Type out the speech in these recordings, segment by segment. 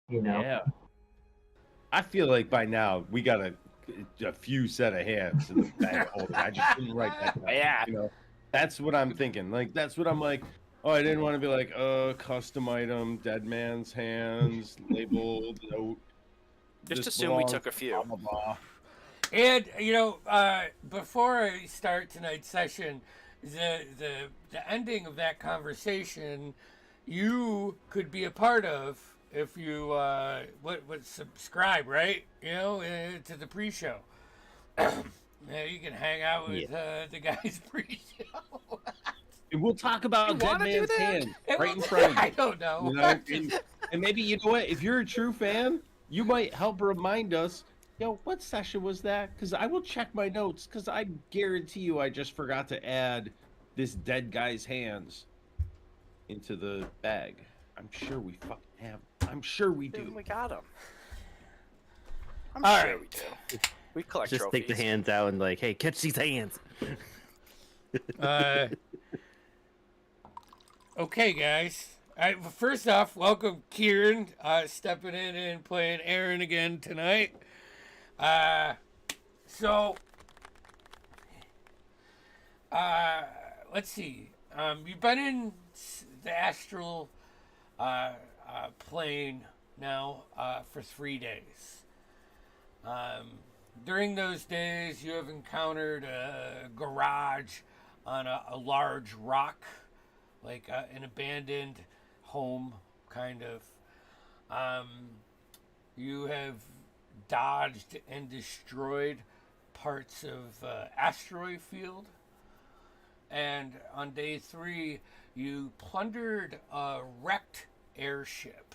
you know. Yeah. I feel like by now we got a few set of hands in the bag of holding. I just didn't write that down. Yeah. You know, that's what I'm thinking. Like, that's what I'm like. Oh, I didn't want to be like, custom item, dead man's hands, labeled, note. Just This assume we belongs took a to few. blah, blah, blah. And before I start tonight's session, the ending of that conversation, you could be a part of if you would subscribe, right? To the pre-show. Yeah, you can hang out with the guys pre-show. And we'll talk about dead wanna do man's that? hands And right in we'll- front of you. I don't know. You know? And maybe, you know what? If you're a true fan, you might help remind us, yo, what session was that? Because I will check my notes, because I guarantee you I just forgot to add this dead guy's hands into the bag. I'm sure we fucking have. I'm sure we do. We got them. I'm All sure right. we do. We collect Just trophies. take the hands out and like, hey, catch these hands. Okay, guys. First off, welcome Kieran, stepping in and playing Aaron again tonight. Let's see. You've been in the astral plane now for 3 days. During those days, you have encountered a garage on a large rock, like an abandoned home, kind of. You have dodged and destroyed parts of asteroid field. And on day 3, you plundered a wrecked airship.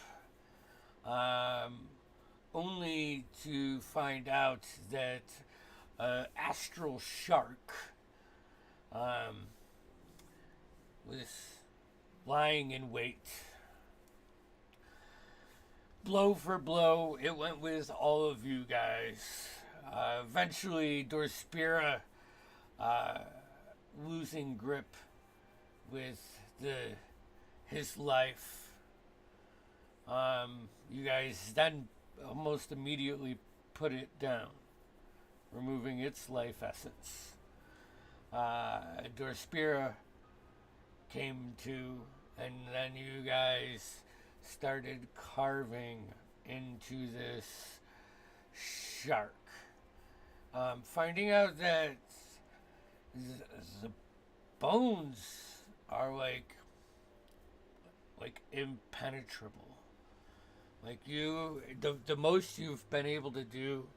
Only to find out that astral shark was lying in wait. Blow for blow, it went with all of you guys. Eventually, Dorspira losing grip with his life. You guys then almost immediately put it down, removing its life essence. Dorspira came to, and then you guys started carving into this shark. Finding out that the bones are like impenetrable. Like the most you've been able to do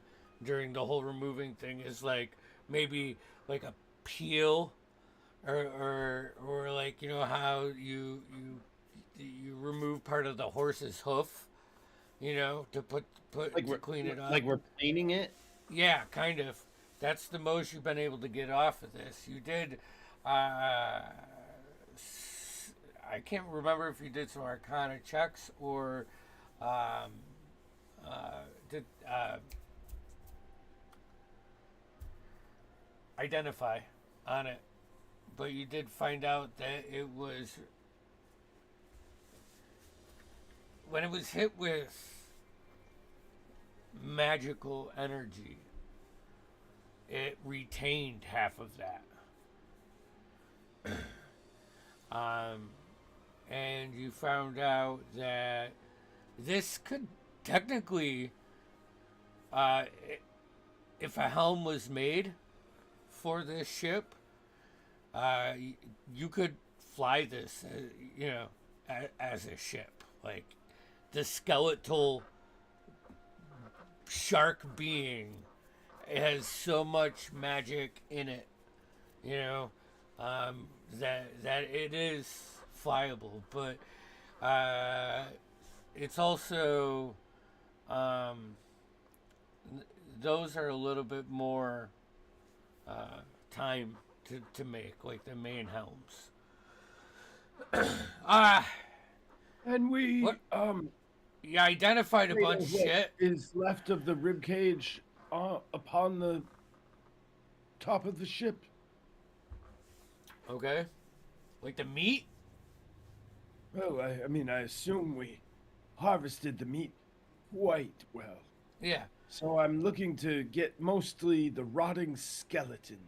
during the whole removing thing is like maybe like a peel, or like, you know how you remove part of the horse's hoof, to put Like to clean it up. Like we're cleaning it. Yeah, kind of. That's the most you've been able to get off of this. You did. I can't remember if you did some Arcana checks or did identify on it, but you did find out that it was, when it was hit with magical energy, it retained half of that. And you found out that this could technically, if a helm was made for this ship, you could fly this, as a ship. Like, the skeletal shark being has so much magic in it, that it is flyable, but it's also those are a little bit more time to make, like the main helms. And we What? You identified a bunch of shit. is left of the rib cage upon the top of the ship. Okay, like the meat. Well, I mean, I assume we harvested the meat quite well. Yeah. So I'm looking to get mostly the rotting skeleton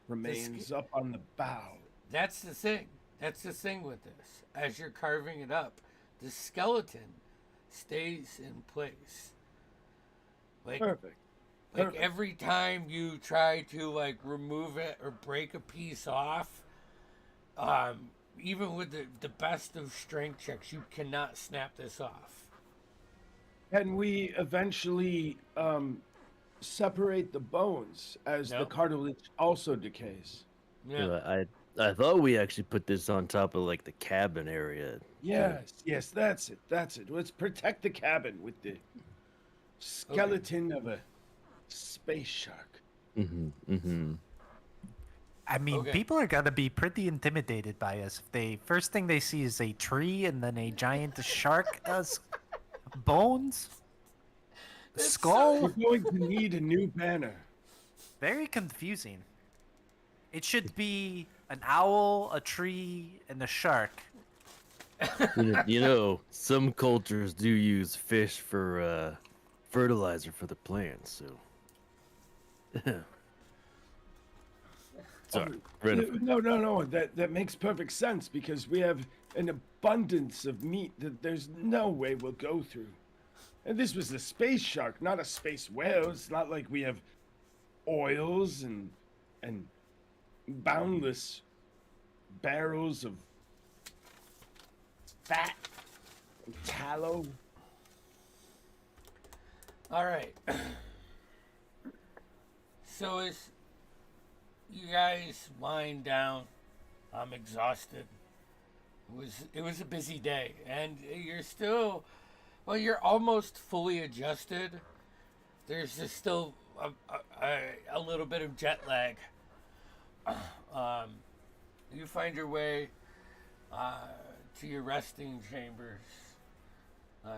remains up on the bow. That's the thing. That's the thing with this. As you're carving it up, the skeleton stays in place. Like Perfect. like Perfect. every time you try to like remove it or break a piece off, even with the best of strength checks, you cannot snap this off. Can we eventually separate the bones as the No. cartilage also decays? Yeah. I thought we actually put this on top of like the cabin area. Yes, that's it. That's it. Let's protect the cabin with the skeleton of a space shark. I mean, Okay. people are gonna be pretty intimidated by us if they first thing they see is a tree and then a giant shark as bones, skull. We're going to need a new banner. Very confusing. It should be an owl, a tree, and a shark. You know, some cultures do use fish for fertilizer for the plants. So, sorry, No. That makes perfect sense because we have an abundance of meat that there's no way we'll go through. And this was a space shark, not a space whale. It's not like we have oils and boundless barrels of fat and tallow. All right. So as you guys wind down, I'm exhausted. It was a busy day, and you're almost fully adjusted. There's just still a little bit of jet lag. You find your way to your resting chambers.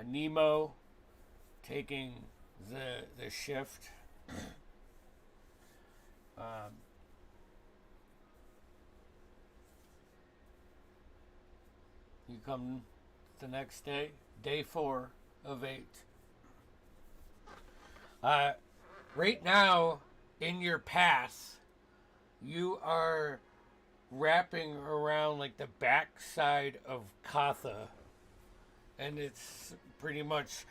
Nemo taking the shift. You come the next day, day 4 of 8. Right now, in your path, you are wrapping around like the backside of Katha, and it's pretty much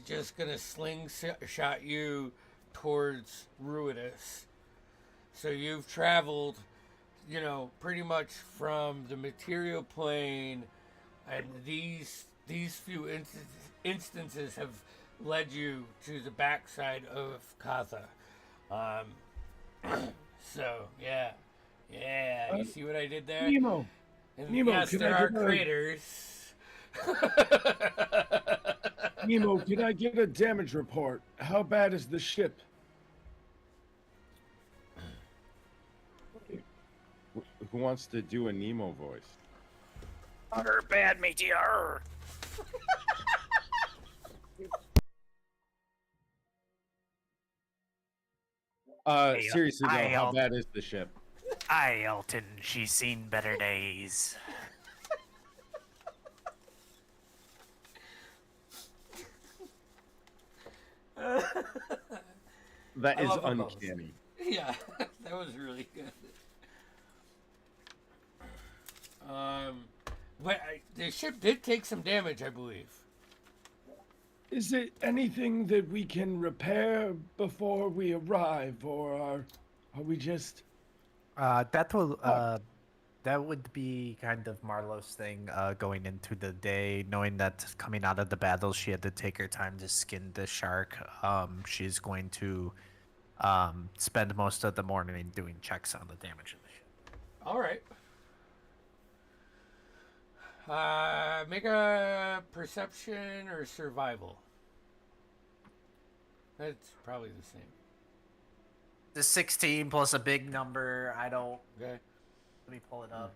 just gonna slingshot you towards Ruidus. So you've traveled, pretty much from the material plane, and these few instances have led you to the backside of Katha. So yeah, you see what I did there? Nemo, And Nemo, yes, can there I are get a- craters. Nemo, can I get a damage report? How bad is the ship? Who wants to do a Nemo voice? Hunter, bad meteor. Seriously though, I how help. bad is the ship? Aye, Elton, she's seen better days. That I is love them both. uncanny. Yeah, that was really good. But the ship did take some damage, I believe. Is it anything that we can repair before we arrive, or are we just... That would be kind of Marlowe's thing going into the day, knowing that coming out of the battle, she had to take her time to skin the shark. She's going to spend most of the morning doing checks on the damage of the ship. All right. Make a perception or survival. That's probably the same. The 16 plus a big number. Okay. Let me pull it up.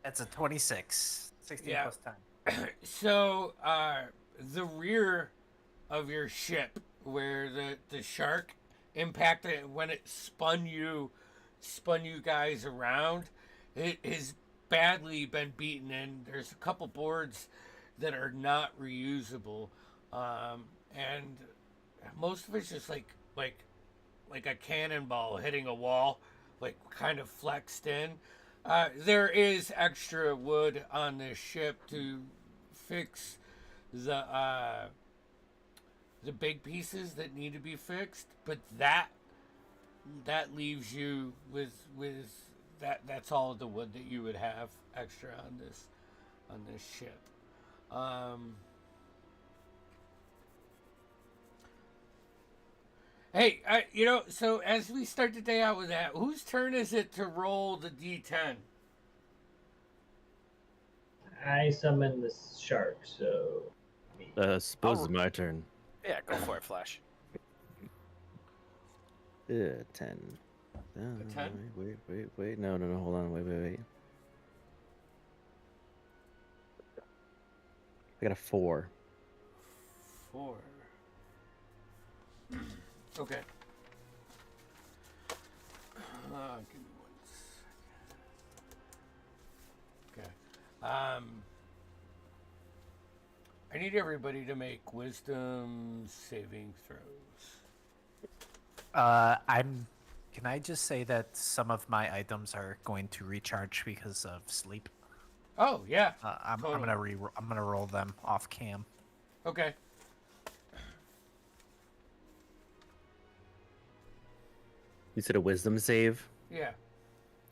That's a 26. 16 Yeah. plus 10. So, the rear of your ship, where the shark impacted when it spun you guys around, it has badly been beaten in. There's a couple boards that are not reusable. and most of it's just like a cannonball hitting a wall, like kind of flexed in. There is extra wood on this ship to fix the big pieces that need to be fixed, but that leaves you with that's all of the wood that you would have extra on this ship. Hey, so as we start the day out with that, whose turn is it to roll the D10? I summon the shark, so. Suppose it's my turn. Yeah, go for it, Flash. 10. A 10? Wait. No. Hold on. Wait. I got a 4. 4. Okay. Give me 1 second. Okay. I need everybody to make wisdom saving throws. Can I just say that some of my items are going to recharge because of sleep? Oh yeah. I'm totally. gonna roll them off cam. Okay. You said a wisdom save? Yeah.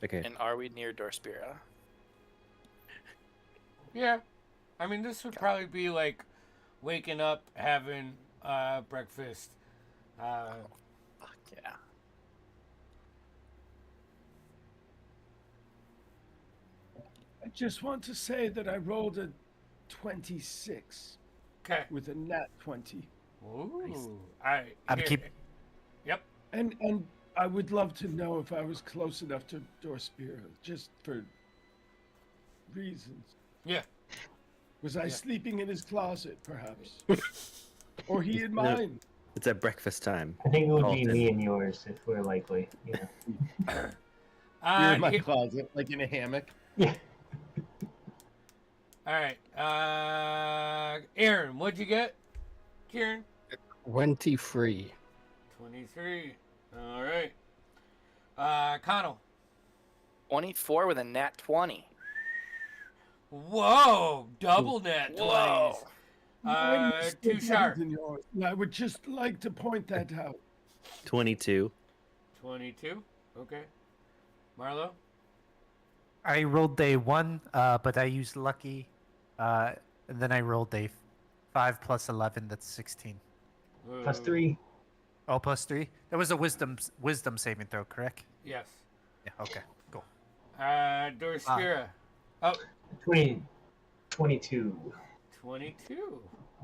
Okay. And are we near Dorspira? Yeah. I mean, this would probably be like waking up, having breakfast. Fuck yeah. I just want to say that I rolled a 26 Okay. with a nat 20. Ooh. I. I'm here- keep. Yep. And I would love to know if I was close enough to Dorspira, just for reasons. Yeah. Was I Yeah. sleeping in his closet, perhaps? Or he in No. mine? It's at breakfast time. I think it would be Alton. me and yours if we're likely. Yeah. You're in my Here- closet, like in a hammock. Yeah. all right. Aaron, what'd you get? Kieran? 23. 23. All right. Connell. 24 with a nat 20. Whoa! Double net 20s. Whoa. Mine is still Too better sharp. than yours, and I would just like to point that out. 22. 22. Okay. Marlo? I rolled a 1, but I used lucky, and then I rolled a 5 plus 11. That's 16. Plus 3. Oh, plus 3. That was a wisdom saving throw, correct? Yes. Yeah. Okay. Cool. Dorspira. Oh, 22. 22.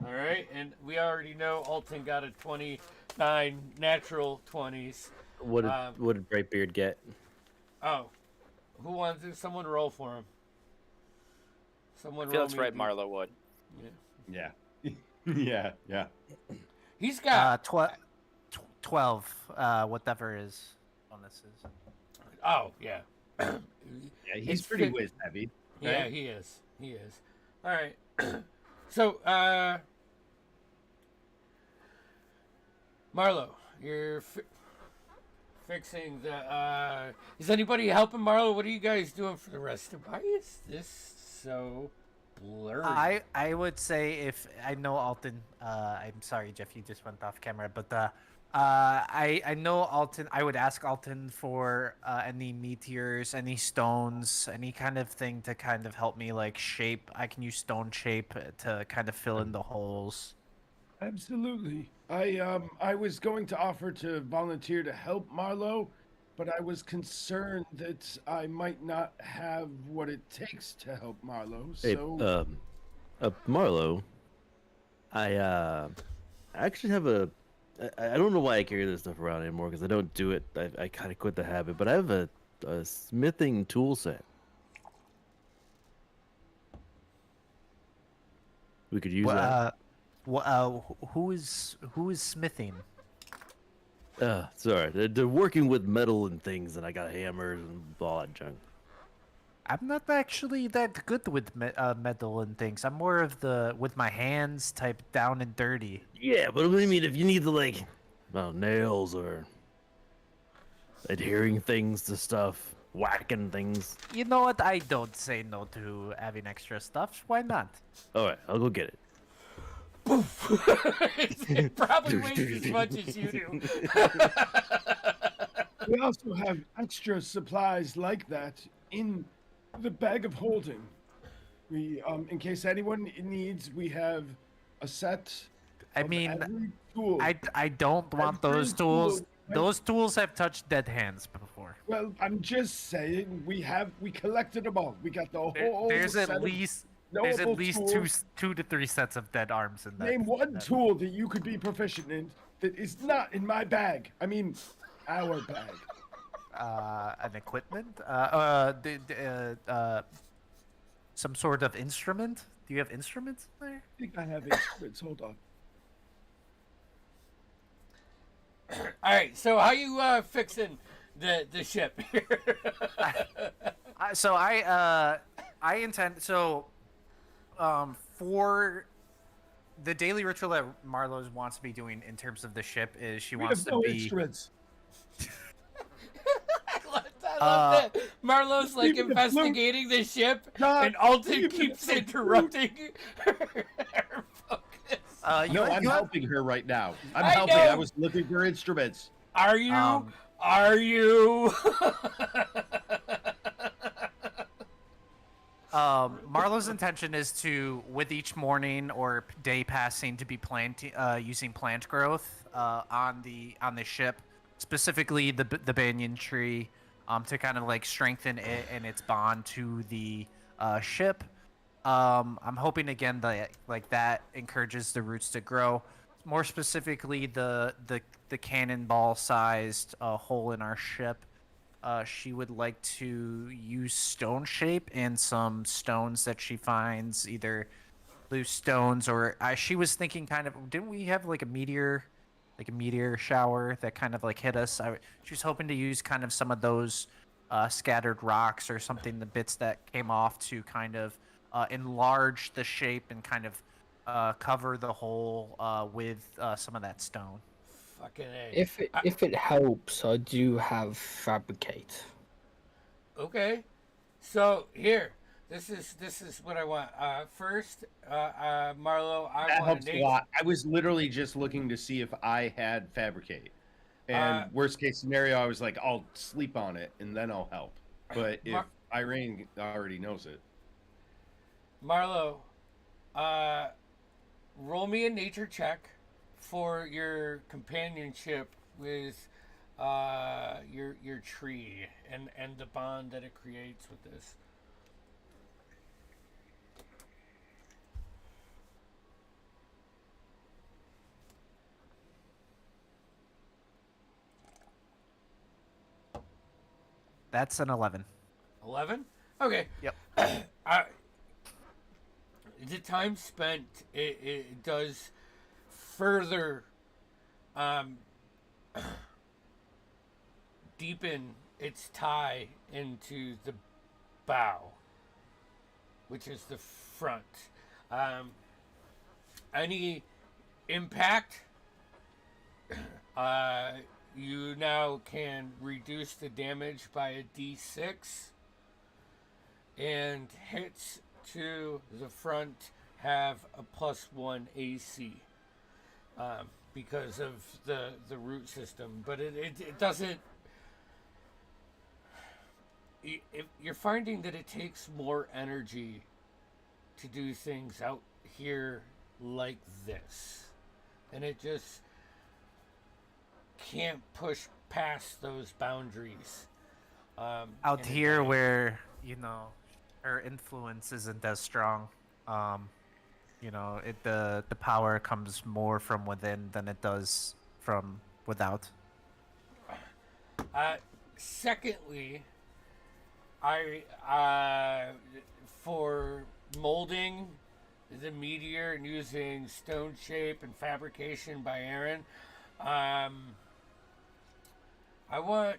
All right. And we already know Alton got a 29 natural 20s. What did Brightbeard get? Oh. Who wants to? Someone roll for him. Someone I feel roll that's me right, a Marlo would. Yeah. Yeah. yeah. He's got. 12. Whatever is bonuses. Oh, yeah. Yeah, he's It's pretty fit- whiz heavy. Yeah, Right? he is. He is. All right. So, Marlo, you're fixing the. Is anybody helping Marlo? What are you guys doing for the rest of? Why is this so blurry? I would say if I know Alton. I'm sorry, Jeff. You just went off camera, but I know Alton. I would ask Alton for any meteors, any stones, any kind of thing to kind of help me like shape. I can use stone shape to kind of fill in the holes. Absolutely. I was going to offer to volunteer to help Marlo, but I was concerned that I might not have what it takes to help Marlo. Hey, So Marlo, I actually have a. I don't know why I carry this stuff around anymore because I don't do it. I kind of quit the habit, but I have a smithing tool set. We could use that. Who is smithing? Sorry, they're working with metal and things, and I got hammers and all that junk. I'm not actually that good with metal and things. I'm more of the with my hands type down and dirty. Yeah, but what I mean, if you need to like, well, nails or adhering things to stuff, whacking things. You know what? I don't say no to having extra stuff. Why not? All right, I'll go get it. It probably weighs as much as you do. We also have extra supplies like that in the bag of holding. We, in case anyone needs, we have a set. I of mean, every tool. I don't want those Every tools. tool- Those tools have touched dead hands before. Well, I'm just saying we collected them all. We got the whole. There's set at of least knowable tools. two to three sets of dead arms in that. Name one that- tool that you could be proficient in that is not in my bag. I mean, our bag. An equipment, some sort of instrument. Do you have instruments in there? I think I have instruments. Hold on. All right, so how you fixing the ship here? I intend for the daily ritual that Marlowe wants to be doing in terms of the ship is she We wants have to no be instruments. I love that Marlowe's like Leave it afloat. investigating the ship, God, and Alton leave it keeps afloat. interrupting her focus. No, I'm helping her right now. I'm I helping. know. I was looking for instruments. Are you? Um, Are you? Marlowe's intention is to, with each morning or day passing, to be using plant growth on the ship, specifically the banyan tree, to kind of like strengthen it and its bond to the ship. I'm hoping again that like that encourages the roots to grow. More specifically, the cannonball sized hole in our ship. She would like to use stone shape and some stones that she finds, either loose stones or she was thinking kind of, didn't we have like a meteor shower that kind of like hit us? She was hoping to use kind of some of those scattered rocks or something, the bits that came off to kind of enlarge the shape and kind of cover the hole with some of that stone. Fucking A. If it helps, I do have fabricate. Okay, so here, this is what I want. First, Marlo, I That want helps a lot. I was literally just looking to see if I had fabricate. And worst case scenario, I was like, I'll sleep on it and then I'll help. But if Irene already knows it. Marlo, roll me a nature check for your companionship with your tree and the bond that it creates with this. That's an 11. 11? Okay. Yep. The time spent, it does further deepen its tie into the bow, which is the front. Any impact, you now can reduce the damage by a d6, and hits to the front have a +1 AC because of the root system, but it doesn't. You're finding that it takes more energy to do things out here like this, and it just can't push past those boundaries. Out here where, her influence isn't as strong. The power comes more from within than it does from without. Secondly, I for molding the meteor and using stone shape and fabrication by Aaron, I want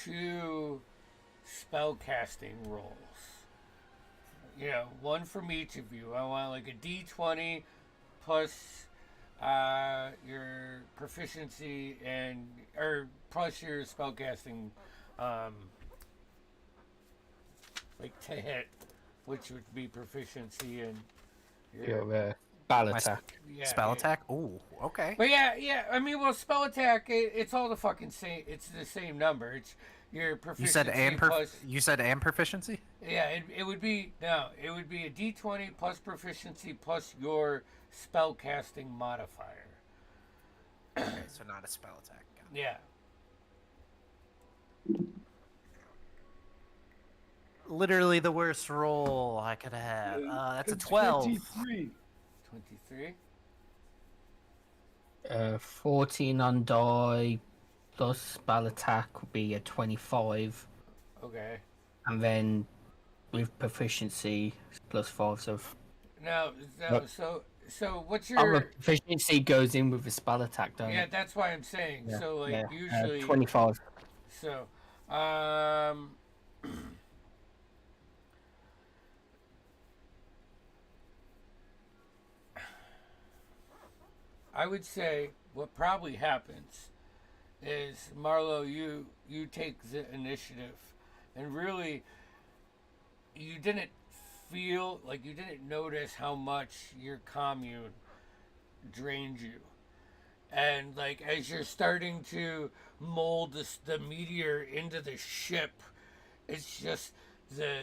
to spell casting rolls. You know, one from each of you. I want like a D20 plus your proficiency and or plus your spellcasting, like to hit, which would be proficiency and Your spell My attack. yeah, spell yeah. attack? Ooh, okay. But yeah. I mean, well, spell attack. It's all the fucking same. It's the same number. It's your proficiency You said and plus. you said and proficiency? Yeah, it would be no. It would be a D20 plus proficiency plus your spell casting modifier. Okay, so not a spell attack. Got it. Yeah. Literally the worst roll I could have. That's a 12. 23. 23. 14 on die plus spell attack would be a 25, Okay. and then with proficiency plus 5, so Now, What? so what's our your? proficiency goes in with the spell attack, don't Yeah, it? that's why I'm saying. Yeah, So like yeah. usually. 25. So, I would say what probably happens is Marlo, you take the initiative, and really, you didn't feel like you didn't notice how much your commune drained you, and like as you're starting to mold the meteor into the ship, it's just the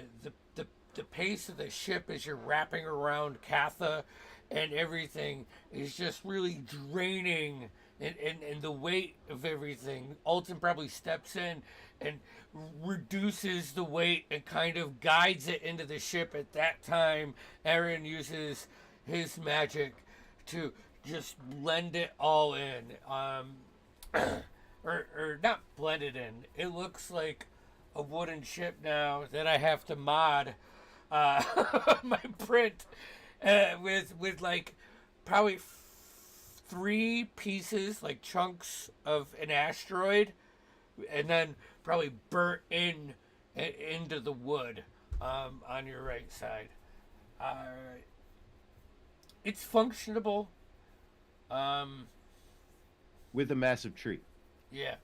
pace of the ship as you're wrapping around Katha and everything is just really draining, and the weight of everything. Alton probably steps in and reduces the weight and kind of guides it into the ship. At that time, Aaron uses his magic to just blend it all in. Or not blend it in. It looks like a wooden ship now that I have to mod my print with like probably 3 pieces, like chunks of an asteroid, and then probably burnt into the wood on your right side. It's functionable. With a massive tree. Yeah.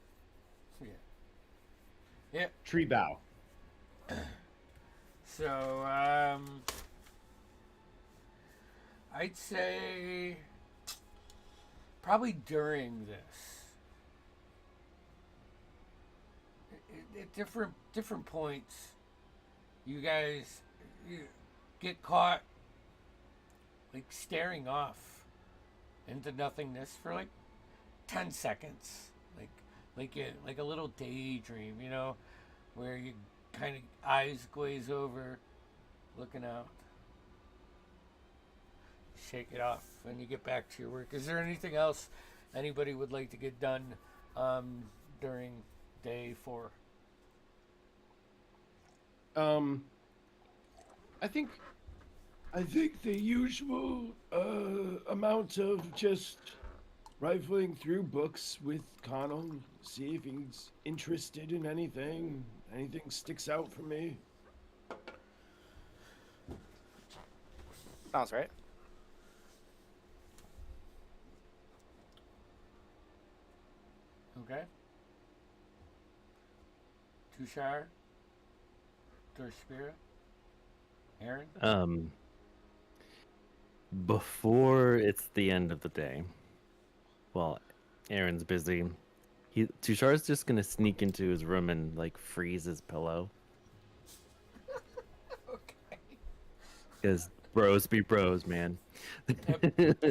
Yeah. Tree bough. So, I'd say probably during this, at different points, you guys get caught like staring off into nothingness for like 10 seconds, like a little daydream, you know, where you kind of eyes glaze over, looking out. Shake it off, and you get back to your work. Is there anything else anybody would like to get done during day 4? I think the usual amount of just rifling through books with Connell, see if he's interested in anything sticks out for me. Sounds right. Okay. Tushar, Dorspira, Aaron. Before it's the end of the day, well, Aaron's busy. Tushar's just gonna sneak into his room and like freeze his pillow. Okay. Because bros be bros, man.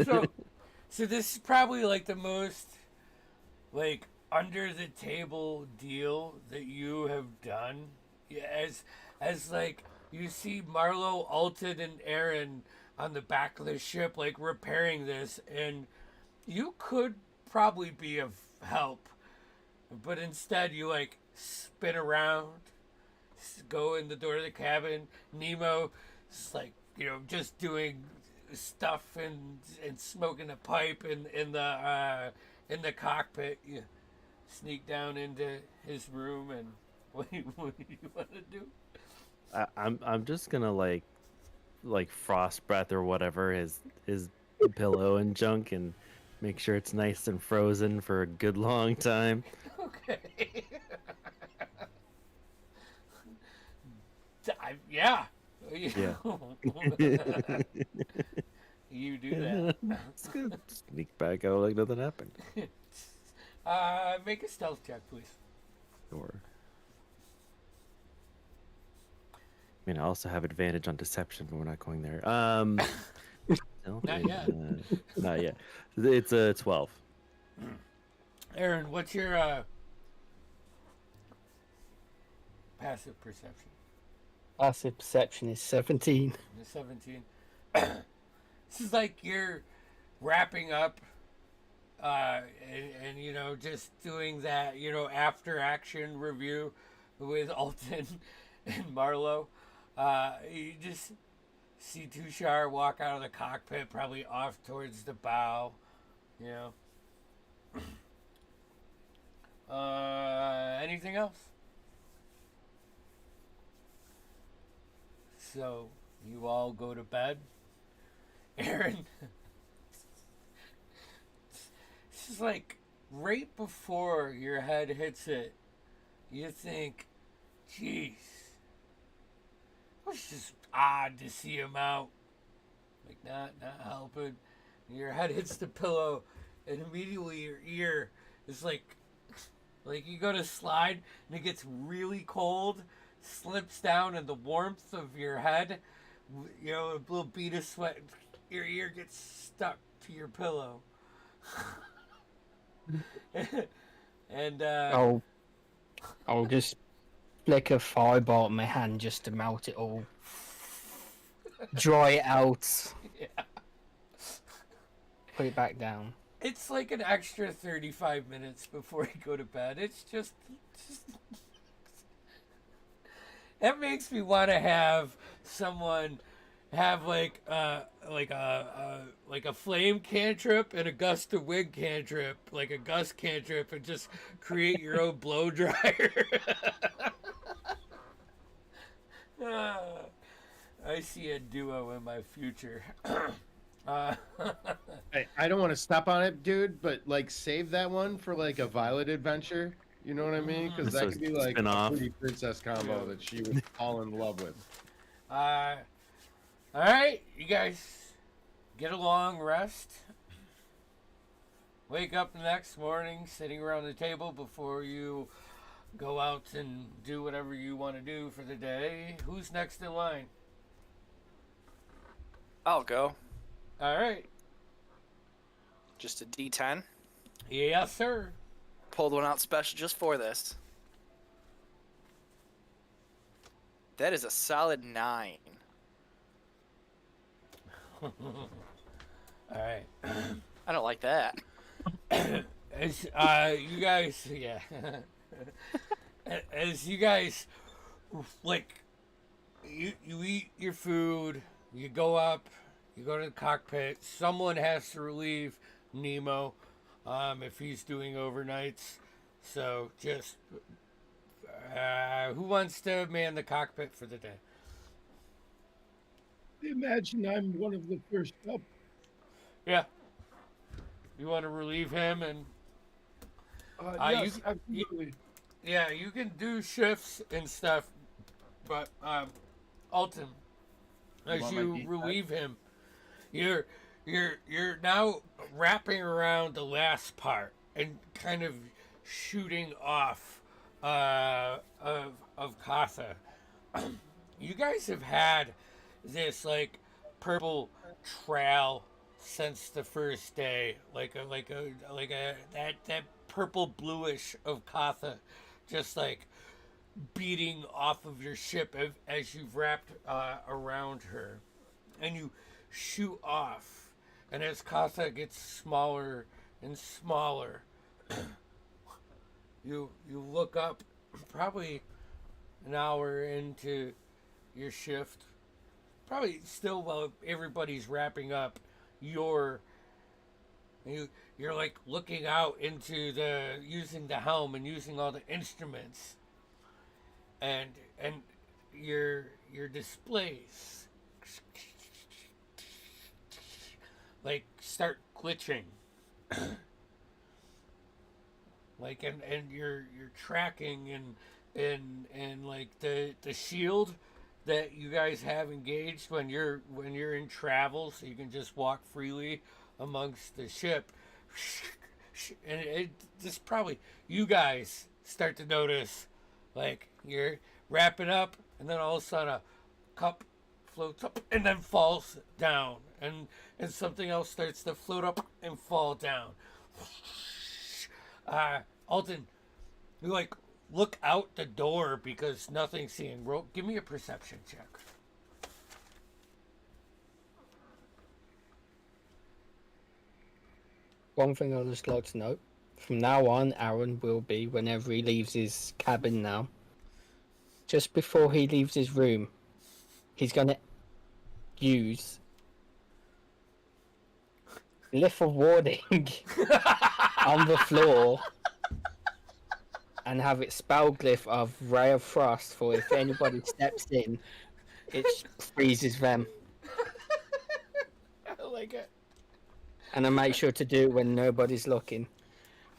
So this is probably like the most like under the table deal that you have done. Yeah, as like you see Marlo, Alton, and Aaron on the back of the ship like repairing this, and you could probably be of help, but instead you like spin around, go in the door of the cabin. Nemo is like, you know, just doing stuff and smoking a pipe in the cockpit. You sneak down into his room, and What do you want to do? I'm just gonna like frost breath or whatever his pillow and junk and make sure it's nice and frozen for a good long time. Okay. Yeah. Yeah. You do that. It's good. Sneak back out like nothing happened. Make a stealth check, please. Or I mean, I also have advantage on deception, but we're not going there. Not yet. Not yet. It's a 12. Aaron, what's your passive perception? Passive perception is 17. 17. This is like you're wrapping up and you know, just doing that, you know, after action review with Alton and Marlowe. You just see Tushar walk out of the cockpit, probably off towards the bow, you know. Anything else? So you all go to bed. Aaron, this is like right before your head hits it, you think, jeez, it was just odd to see him out. Like not helping. Your head hits the pillow and immediately your ear is like you go to slide and it gets really cold, slips down in the warmth of your head, you know, a little bead of sweat, your ear gets stuck to your pillow. And I'll just flick a fireball in my hand just to melt it all. Dry it out. yeah. Put it back down. It's like an extra 35 minutes before you go to bed. It's just that makes me want to have someone have like a flame cantrip and a gust of wind cantrip, like a gust cantrip, and just create your own blow dryer. I see a duo in my future. I don't want to step on it, dude, but like save that one for like a Violet adventure. You know what I mean? Because that So could be like a spin-off. pretty princess combo that she would fall in love with. All right, you guys get a long rest. Wake up the next morning, sitting around the table before you go out and do whatever you want to do for the day. Who's next in line? I'll go. All right. Just a D10. Yes, sir. Pulled one out special just for this. That is a solid 9. All right. I don't like that. As you guys, yeah. As you guys, like, you eat your food, you go up, you go to the cockpit. Someone has to relieve Nemo, if he's doing overnights. So just, who wants to man the cockpit for the day? Imagine I'm one of the first up. Yeah. You want to relieve him and. Yes, absolutely. Yeah, you can do shifts and stuff, but Alton, as want my you D10? relieve him, you're now wrapping around the last part and kind of shooting off of Katha. You guys have had this like purple trail since the first day, like that purple bluish of Katha, just like beating off of your ship as you've wrapped around her, and you shoot off, and as Katha gets smaller and smaller, you look up, probably an hour into your shift, probably still while everybody's wrapping up, you're like looking out into using the helm and using all the instruments, and your displays like start glitching. Like and you're tracking and like the shield that you guys have engaged when you're in travel, so you can just walk freely amongst the ship. And it just probably you guys start to notice, like you're wrapping up, and then all of a sudden a cup floats up and then falls down, and something else starts to float up and fall down. Alton, you like look out the door because nothing's seeing. Give me a perception check. One thing I'd just like to note: from now on, Aaron will be, whenever he leaves his cabin now, just before he leaves his room, he's gonna use little warning on the floor and have it spell glyph of Ray of Frost for if anybody steps in, it freezes them. I like it. And I make sure to do it when nobody's looking.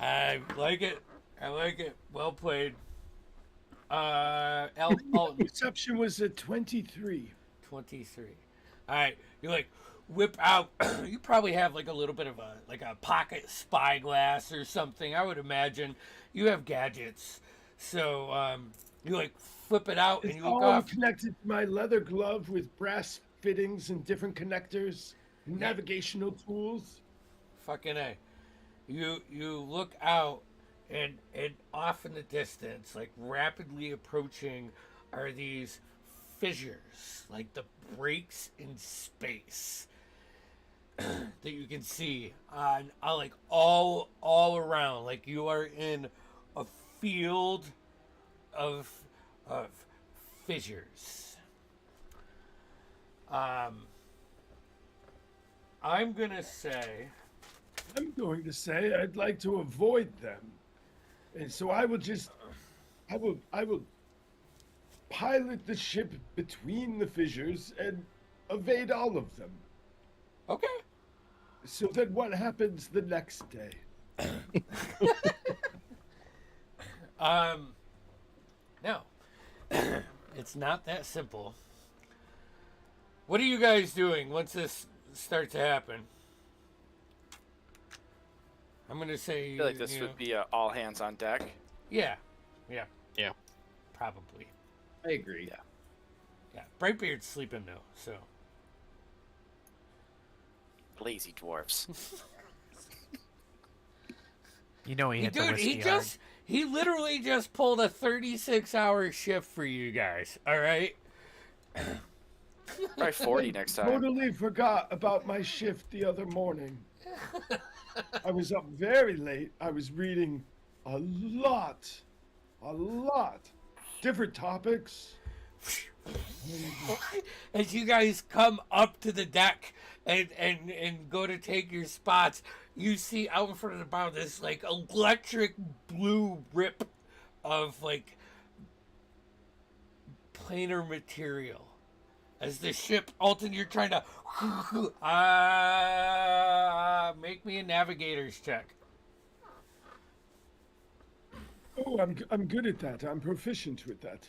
I like it. I like it. Well played. Perception was at 23. 23. All right, you like whip out. You probably have like a little bit of a pocket spyglass or something. I would imagine you have gadgets, so you like flip it out and It's you look all off. connected to my leather glove with brass fittings and different connectors, navigational tools. Fucking A. You look out and off in the distance, like rapidly approaching, are these fissures, like the breaks in space that you can see on like all around. Like you are in a field of fissures. I'm going to say I'd like to avoid them. And so I will pilot the ship between the fissures and evade all of them. okay. So then what happens the next day? No. It's not that simple. What are you guys doing once this starts to happen? I'm gonna say. I feel like this would be all hands on deck. Yeah. Yeah. Probably. I agree. Yeah. Brightbeard's sleeping though, so. Lazy dwarfs. You know he hit the whiskey hard. He literally just pulled a 36-hour shift for you guys. All right. Probably 40 next time. Totally forgot about my shift the other morning. I was up very late. I was reading a lot. Different topics. As you guys come up to the deck and go to take your spots, you see out in front of the bow this like electric blue rip of like planar material. As the ship, Alton, you're trying to make me a navigator's check. Oh, I'm good at that. I'm proficient with that.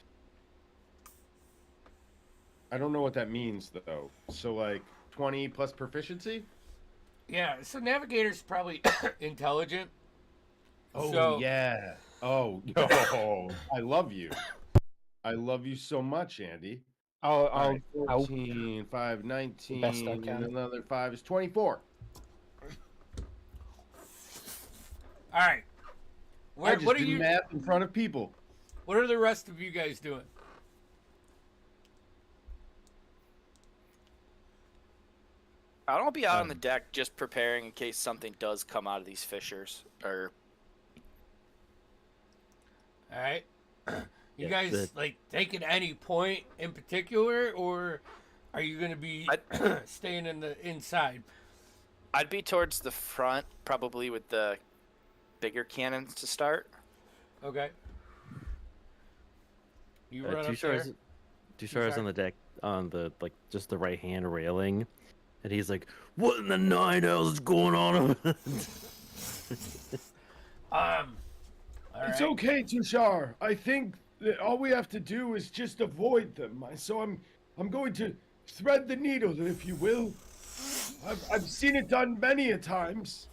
I don't know what that means though. So like 20 plus proficiency? Yeah, so navigator's probably intelligent. Oh So- yeah. Oh, yo, I love you. I love you so much, Andy. I'll 14, 5, 19, best I and can. another 5 is 24. All right. I just What are did you? math in front of people. What are the rest of you guys doing? I'll be out on the deck just preparing in case something does come out of these fissures. Or All right. You Yeah, guys the- like taking any point in particular, or are you going to be staying in the inside? I'd be towards the front, probably with the bigger cannons to start. Okay. You run Two up there. stars. Two stars on the deck on the just the right hand railing, and he's like, "What in the nine hells is going on?" All It's right. okay, Tushar. I think that all we have to do is just avoid them. So I'm going to thread the needle, if you will. I've seen it done many a times.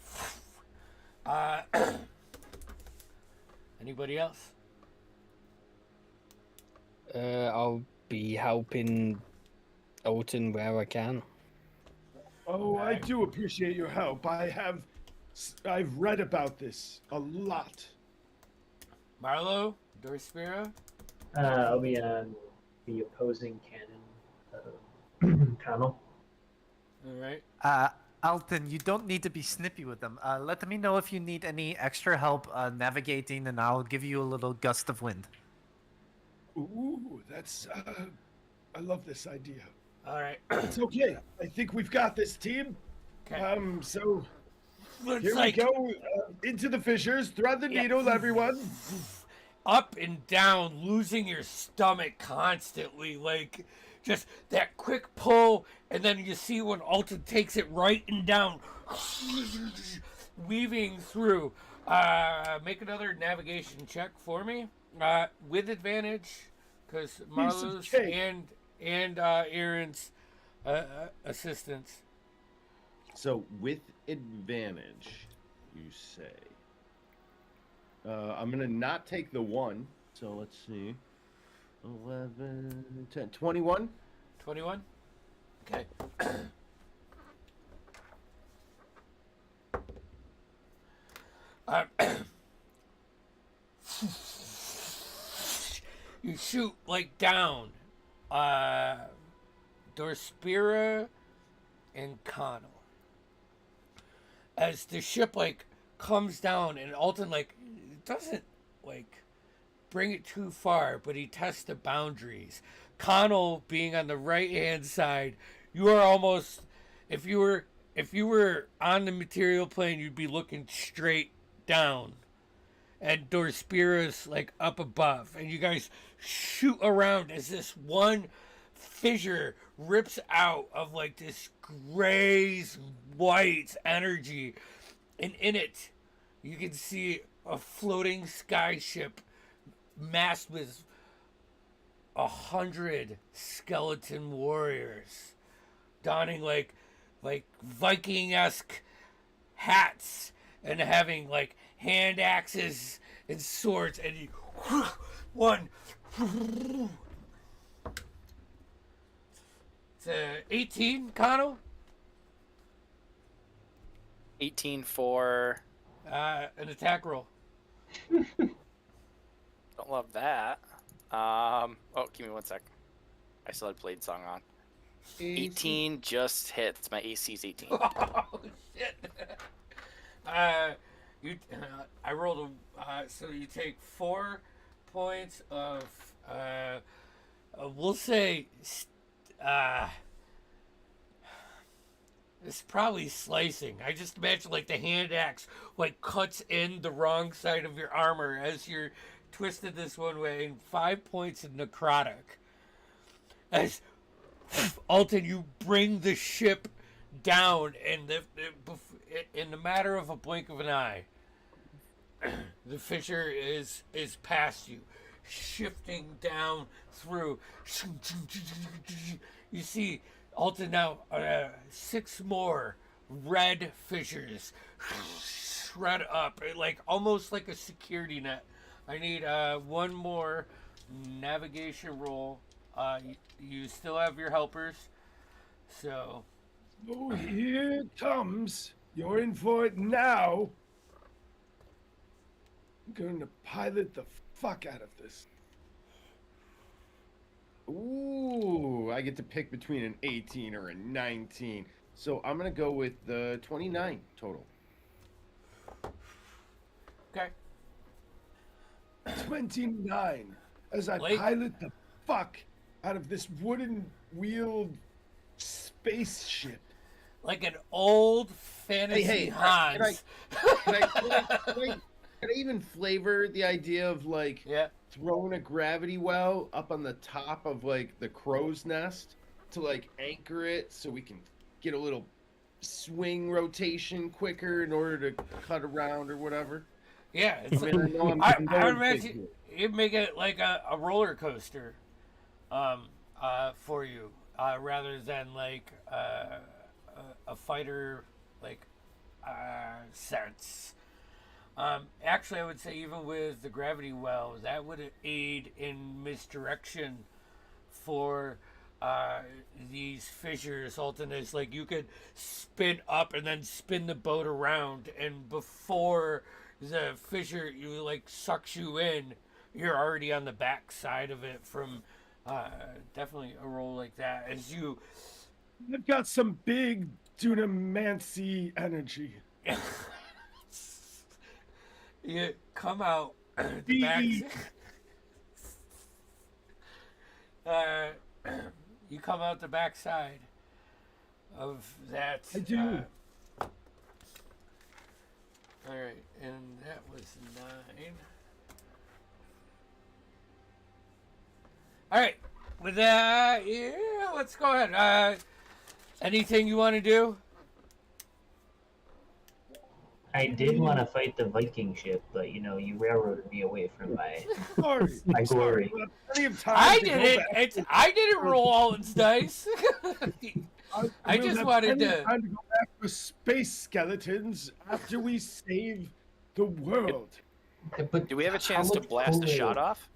Anybody else? I'll be helping Alton where I can. Oh, I do appreciate your help. I've read about this a lot. Marlo, Dorspira. I'll be on the opposing cannon panel. All right. Alton, you don't need to be snippy with them. Let me know if you need any extra help navigating, and I'll give you a little gust of wind. Ooh, that's. I love this idea. All right. It's okay. I think we've got this, team. Okay. So It's here like we go into the fissures. Thread the needle, everyone. up and down, losing your stomach constantly, like just that quick pull, and then you see when Alton takes it right and down, weaving through. Make another navigation check for me, with advantage, because Marlo's cake. and Aaron's assistance. So with advantage, you say. I'm gonna not take the 1. So let's see. 11, 10, 21. 21? Okay. You shoot like down Dorspira and Connell. As the ship like comes down, and Alton like doesn't like bring it too far, but he tests the boundaries. Connell being on the right hand side, you are almost, if you were on the material plane, you'd be looking straight down. And Dorspira's like up above, and you guys shoot around as this one fissure rips out of like this grayish white energy, and in it you can see a floating skyship masked with 100 skeleton warriors donning like Viking-esque hats and having like hand axes and swords, and you one. It's 18, Kano. 18 for. An attack roll. Don't love that. Oh, give me one sec. I still had played song on. 18 just hits. My AC is 18. Oh shit. I rolled a. So you take 4 points of. We'll say. It's probably slicing. I just imagine like the hand axe like cuts in the wrong side of your armor as you're twisted this one way, and 5 points of necrotic. As Alton, you bring the ship down, and in the matter of a blink of an eye, the fissure is past you, shifting down through. You see Alton now 6 more red fissures shred up, like almost like a security net. I need one more navigation roll. You still have your helpers, so. Oh, here it comes. You're in for it now. I'm going to pilot the fuck out of this. Ooh, I get to pick between an 18 or a 19. So I'm going to go with the 29 total. Okay. 29. As I Blake? pilot the fuck out of this wooden wheeled spaceship. Like an old fantasy Hans. Can I even flavor the idea of like Yeah. thrown a gravity well up on the top of like the crow's nest to like anchor it so we can get a little swing rotation quicker in order to cut around or whatever? Yeah, it's I mean, I know I'm I going would big imagine here. it'd make it like a roller coaster, for you, rather than like a fighter like sense. Actually, I would say even with the gravity well, that would aid in misdirection for these fissures. Alternates, like you could spin up and then spin the boat around, and before the fissure you like sucks you in, you're already on the back side of it from definitely a roll like that. As you I've got some big dunamancy energy. you come out the back. You come out the back side of that. I do. All right, and that was 9. All right, with that, yeah, let's go ahead. Anything you want to do? I did want to fight the Viking ship, but you know, you railroaded me away from my Sorry. my glory. We'll have plenty of time I to go didn't. back. I didn't roll all its dice. I We'll just have wanted plenty of to. time to go back for space skeletons after we save the world. But Do we have a how chance to much blast a cooler- shot off?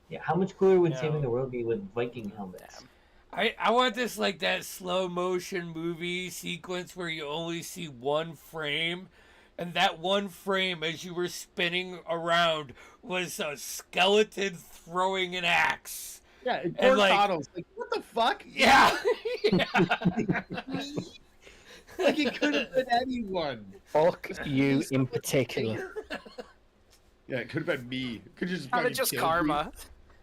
Yeah, how much cooler would No. saving the world be with Viking helmets? I want this like that slow motion movie sequence where you only see one frame, and that one frame as you were spinning around was a skeleton throwing an axe. Yeah, and And, like- Toddle's like, what the fuck? Yeah. Yeah. Like it could have been anyone. Fuck you in particular. Yeah, it could have been me. Could just How fucking about just killed me. karma?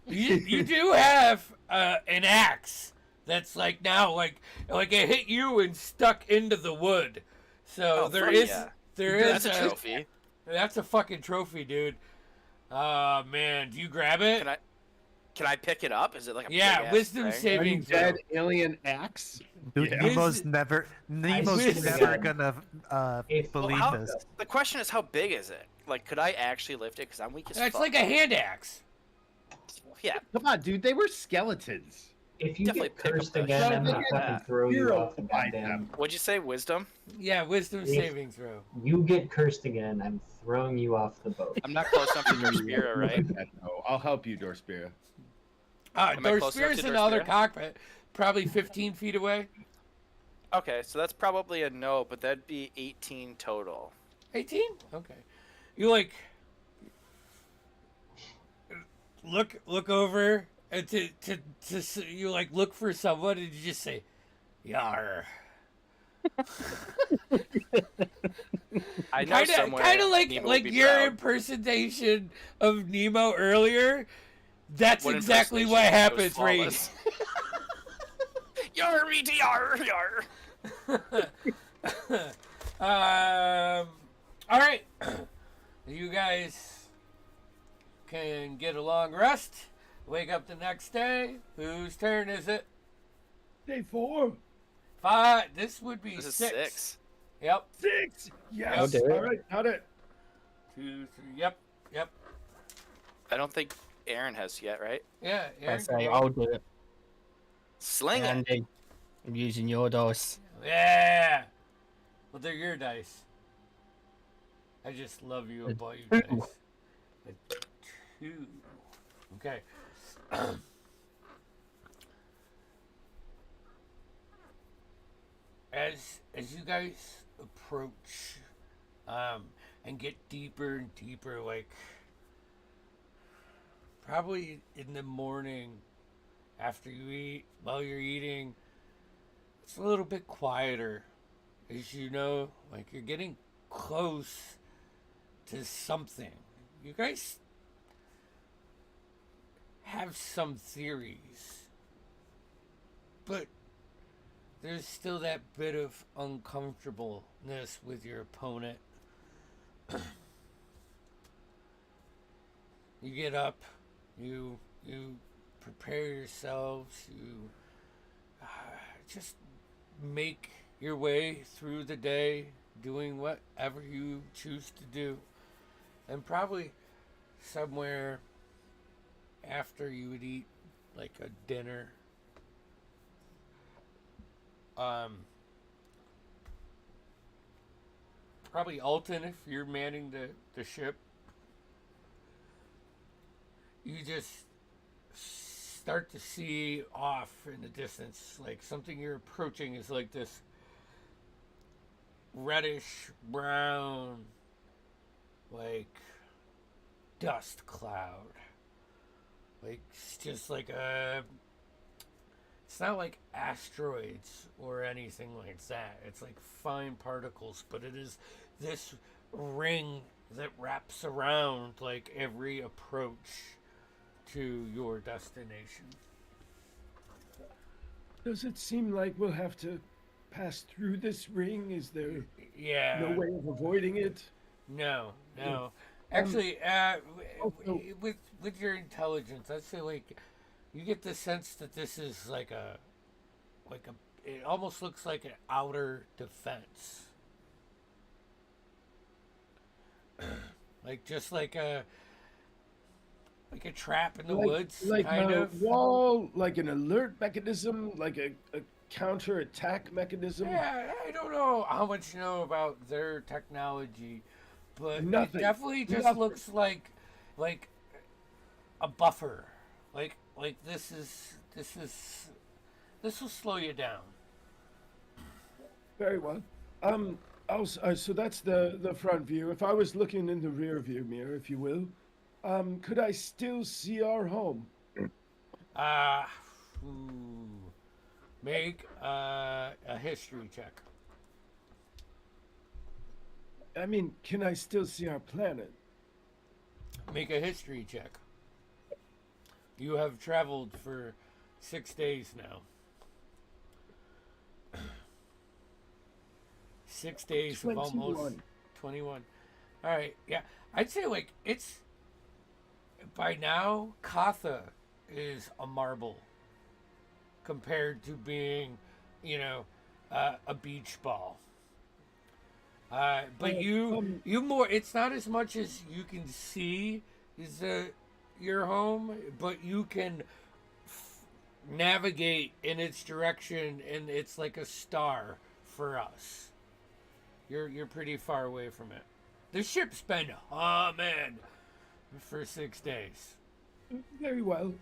You do have an axe that's like now like it hit you and stuck into the wood. So Oh, there fuck is yeah. there is That's a trophy. That's a fucking trophy, dude. Man, do you grab it? Can I pick it up? Is it like a Yeah, big-ass wisdom thing? saving throw. Undead alien axe. Dude, Yeah. Nemo's Is- never swear never to gonna If- believe how- this. The question is, how big is it? Like, could I actually lift it? Because I'm weak as That's fuck. like a hand axe. Yeah, Come on, dude. They were skeletons. If you Definitely get pick up cursed the again, shove I'm gonna it fucking in. throw you Zero off the to find goddamn. them. what'd you say? Wisdom? Yeah, wisdom If- saving throw. You get cursed again, I'm throwing you off the boat. I'm not close enough to Dorspira, right? No, I'll help you, Dorspira. Am I close enough Dorspira's to in the other Dorspira? cockpit, probably 15 feet away. Okay, so that's probably a no, but that'd be 18 total. 18? Okay. You like look over and you like look for someone and you just say, "Yar." I know somewhere. Kind of Nemo would like be your proud. impersonation of Nemo earlier. That's What exactly what impersonation was happens, right? flawless. Yar me to yar yar. All right. You guys can get a long rest. Wake up the next day. Whose turn is it? Day 4. 5. This would be This is 6. 6. Yep. 6. Yes. I'll do it. All right, got it. 2, 3. Yep. Yep. I don't think Aaron has yet, right? Yeah. I Aaron, say go. I'll do it. Sling it. Andy, I'm using your dice. Yeah. Well, they're your dice. I just love you and bought you Two. dice. A 2. Okay. As you guys approach and get deeper and deeper, like probably in the morning after you eat, while you're eating, it's a little bit quieter. As you know, like you're getting close to something. You guys have some theories, but there's still that bit of uncomfortableness with your opponent. You get up, You prepare yourselves. You just make your way through the day, doing whatever you choose to do, and probably somewhere after you would eat like a dinner. Probably Alton, if you're manning the ship, you just start to see off in the distance, like something you're approaching is like this reddish brown, like dust cloud. Like it's just like it's not like asteroids or anything like that. It's like fine particles, but it is this ring that wraps around like every approach to your destination. Does it seem like we'll have to pass through this ring? Is there Yeah. no way of avoiding it? No. Actually, also- with your intelligence, I'd say like you get the sense that this is like a it almost looks like an outer defense. Like just like a trap in the woods, like kind a of. wall, like an alert mechanism, like a counter attack mechanism. Yeah, I don't know how much you know about their technology, but Nothing. it definitely just Nothing. looks like a buffer. Like this will slow you down. Very well. So that's the front view. If I was looking in the rear view mirror, if you will, could I still see our home? Make a history check. I mean, can I still see our planet? Make a history check. You have traveled for 6 days now. 6 days of almost 21. 21. All right, yeah. I'd say like it's by now Katha is a marble compared to being, a beach ball. But you more. It's not as much as you can see is your home, but you can navigate in its direction, and it's like a star for us. You're pretty far away from it. The ship's been humming for 6 days. Very well.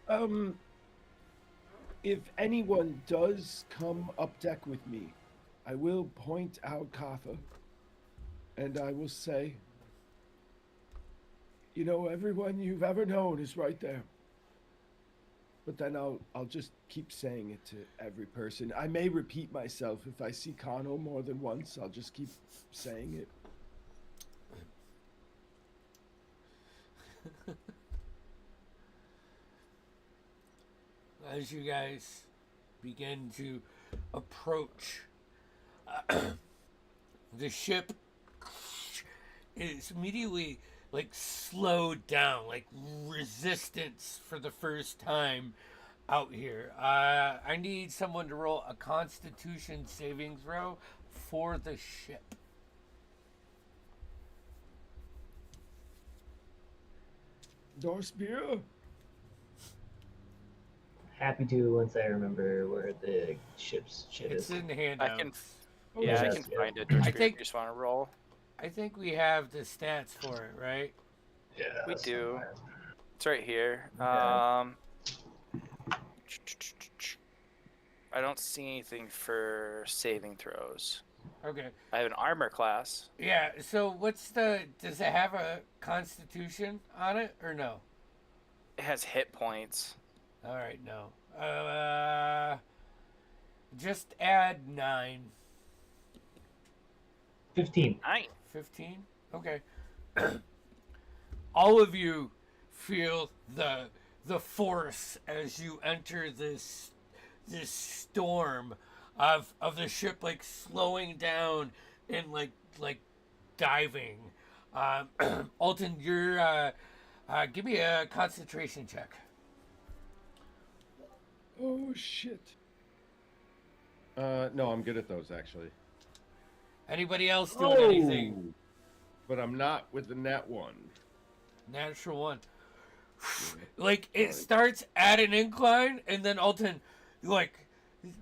If anyone does come up deck with me, I will point out Katha, and I will say, everyone you've ever known is right there. But then I'll just keep saying it to every person. I may repeat myself if I see Kano more than once. I'll just keep saying it. As you guys begin to approach, the ship is immediately like slowed down, like resistance for the first time out here. I need someone to roll a Constitution saving throw for the ship. Dorspira? Happy to once I remember where the ship It's is. in the handouts. I can Yeah, I that's can good. find it. I think- You just want to roll. I think we have the stats for it, right? Yeah, We do. somewhere. It's right here. Okay. I don't see anything for saving throws. Okay. I have an armor class. Yeah, so does it have a Constitution on it or no? It has hit points. All right, no. Just add 9. 15. 15? Okay. All of you feel the force as you enter this storm of the ship like slowing down and like diving. Alton, you're give me a concentration check. Oh shit. No, I'm good at those actually. Anybody else doing anything? But I'm not with the net one. Natural one. Like it starts at an incline, and then Alton, like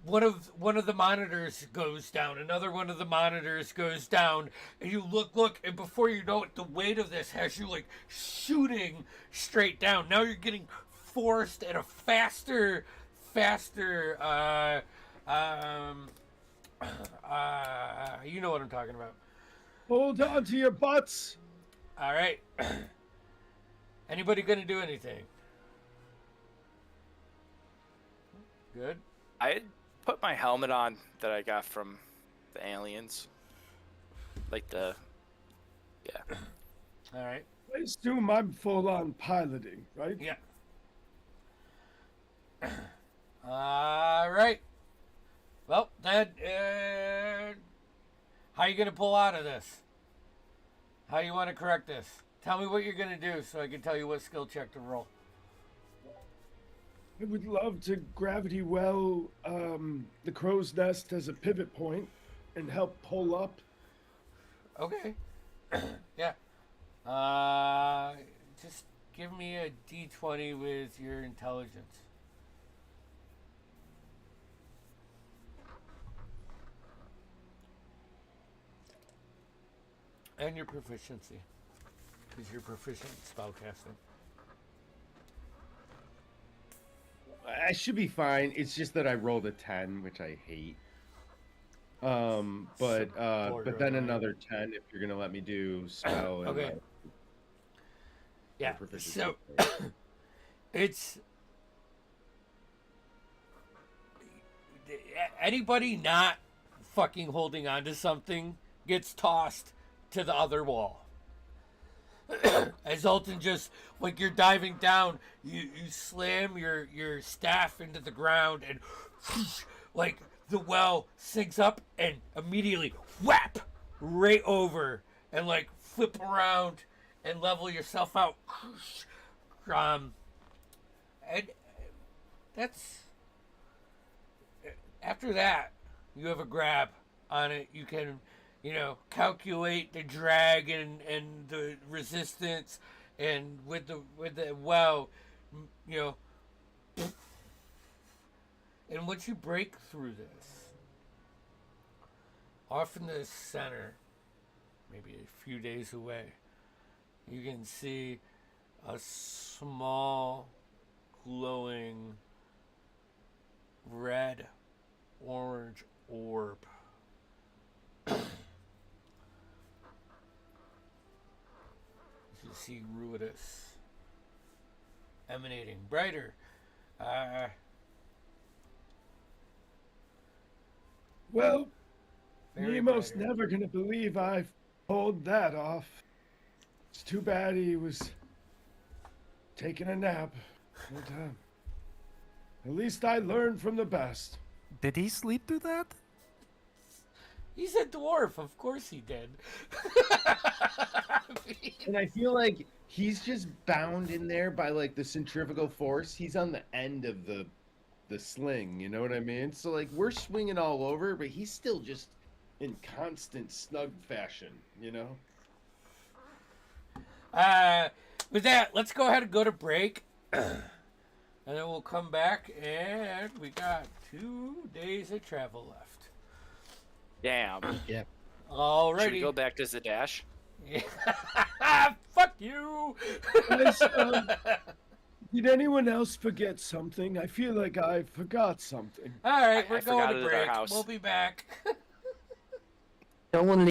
one of the monitors goes down, another one of the monitors goes down, and you look, and before you know it, the weight of this has you like shooting straight down. Now you're getting forced at a faster, you know what I'm talking about. Hold on to your butts. All right. Anybody gonna do anything? Good. I put my helmet on that I got from the aliens. Like the. Yeah. All right. I assume I'm full on piloting, right? Yeah. All right. Well, then, how you gonna pull out of this? How you want to correct this? Tell me what you're gonna do so I can tell you what skill check to roll. I would love to gravity well the crow's nest as a pivot point and help pull up. Okay. Yeah. Just give me a D20 with your intelligence. And your proficiency. Because you're proficient in spellcasting. I should be fine. It's just that I rolled a 10, which I hate. But then another 10 if you're gonna let me do spell. And Okay. Yeah. proficiency. So it's anybody not fucking holding on to something gets tossed to the other wall. As Alton just, like you're diving down, you slam your staff into the ground and like the well sinks up and immediately whap right over and like flip around and level yourself out. And that's after that you have a grab on it. You can calculate the drag and the resistance, and with the well, and once you break through this, off in the center, maybe a few days away, you can see a small, glowing, red, orange orb. You see Ruidus emanating brighter. Well, Very Nemo's brighter. never gonna believe I've pulled that off. It's too bad he was taking a nap. But, at least I learned from the best. Did he sleep through that? He's a dwarf, of course he did. And I feel like he's just bound in there by like the centrifugal force. He's on the end of the sling, you know what I mean? So like we're swinging all over, but he's still just in constant snug fashion, you know? With that, let's go ahead and go to break. And then we'll come back, and we got 2 days of travel left. Damn. Yeah. Alrighty. Should we go back to Zadash? Fuck you! Guys, did anyone else forget something? I feel like I forgot something. Alright, I we're forgot going it to at our break. house. We'll be back. No one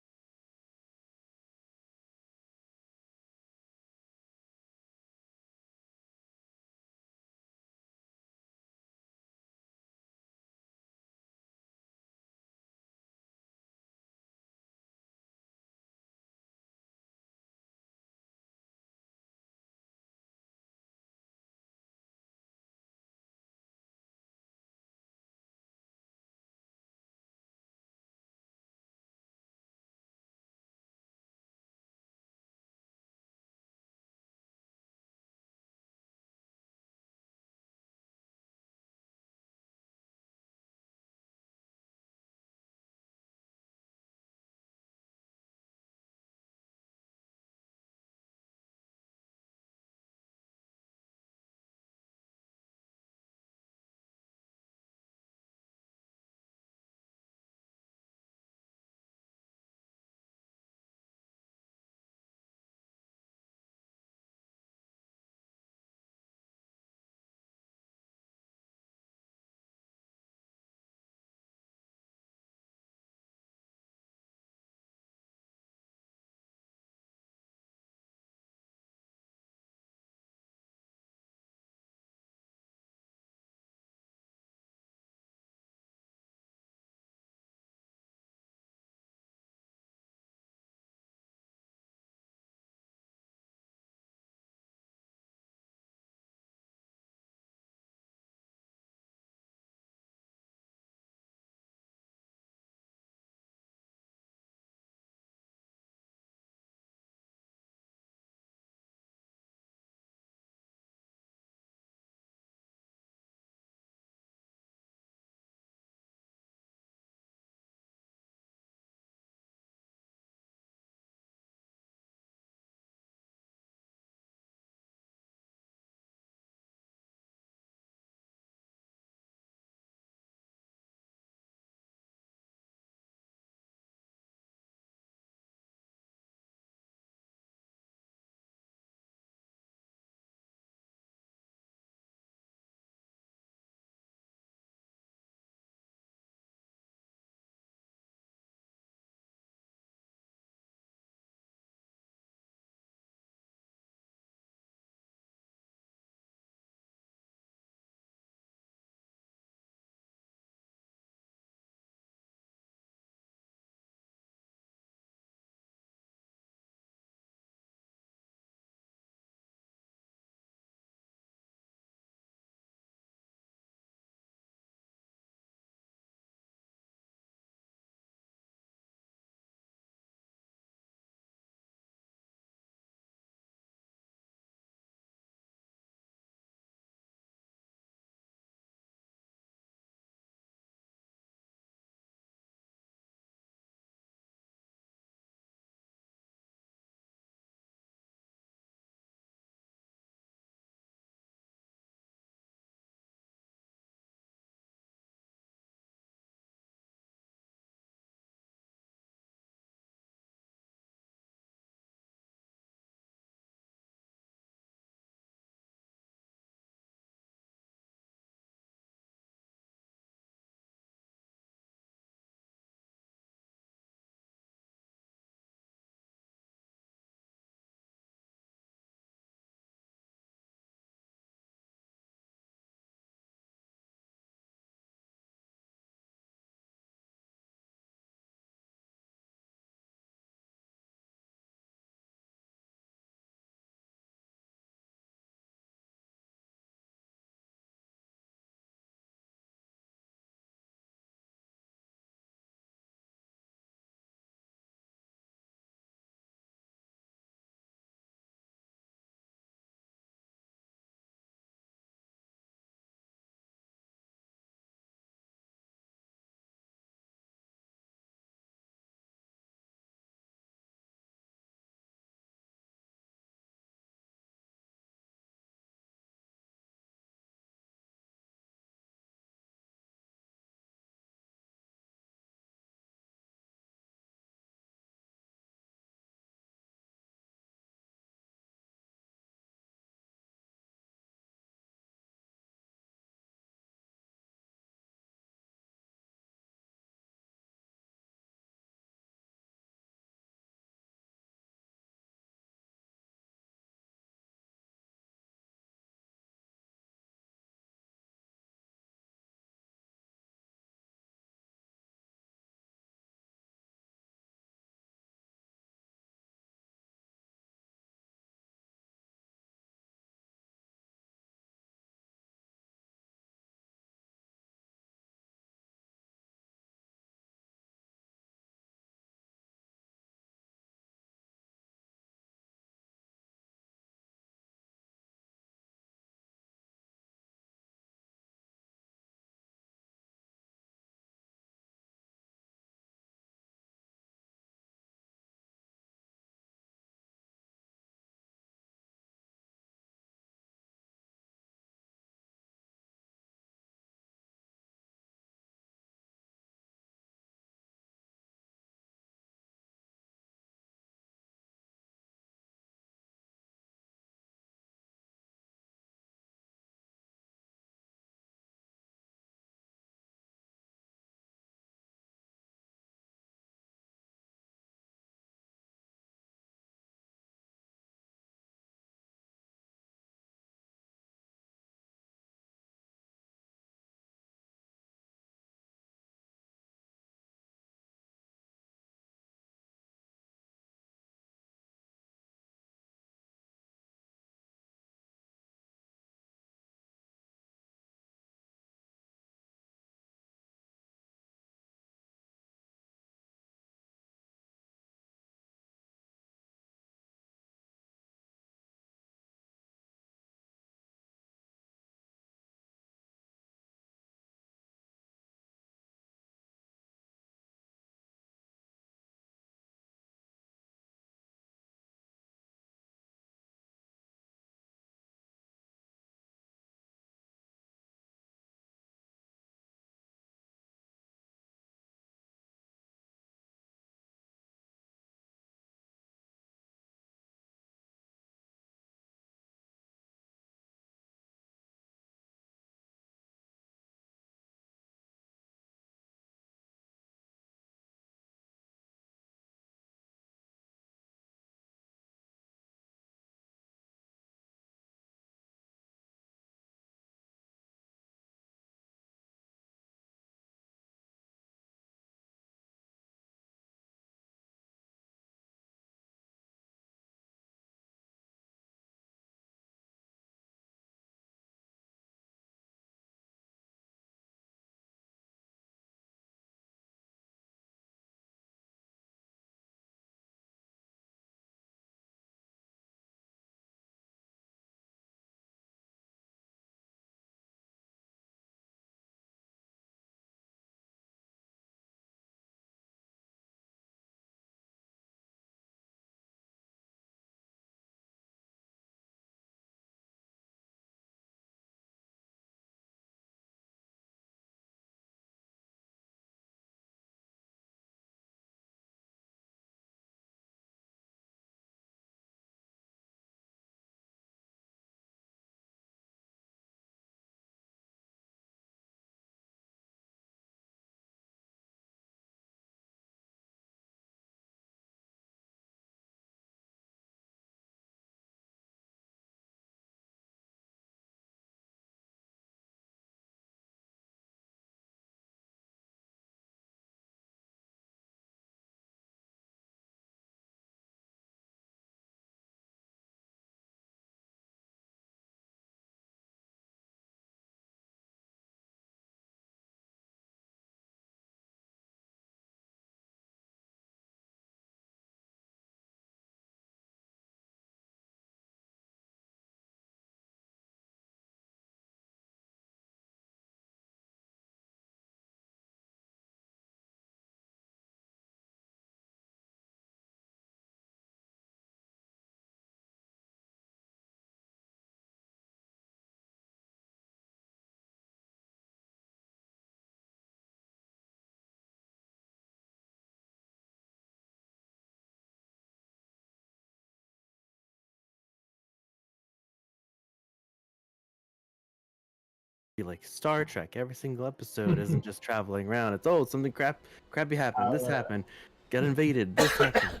be like Star Trek. Every single episode isn't just traveling around. It's something crappy happened. This happened. Got invaded. This happened.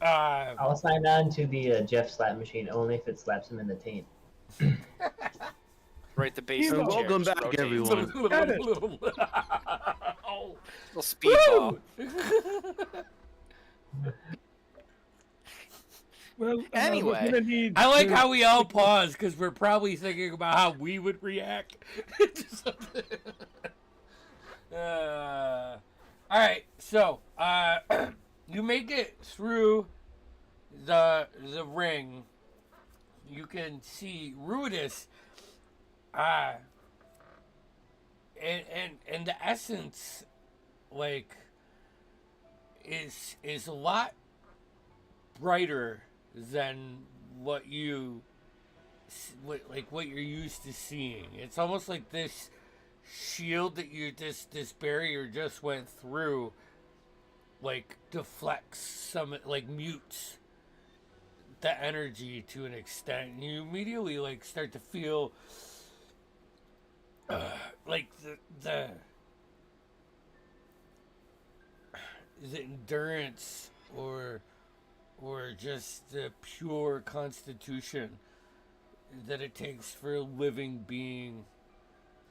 I'll sign on to the Jeff slap machine only if it slaps him in the taint. Right, the base of the chair. Welcome just back, rotates. everyone. Little speedball. Well, Anyway. we're gonna need I like to- how we all pause because we're probably thinking about how we would react. to something. All right, so you make it through the ring. You can see Ruidus, and the essence, like, is a lot brighter than what you're used to seeing. It's almost like this shield that this barrier just went through, like, deflects some, like, mutes the energy to an extent, and you immediately, like, start to feel like the endurance or just the pure constitution that it takes for a living being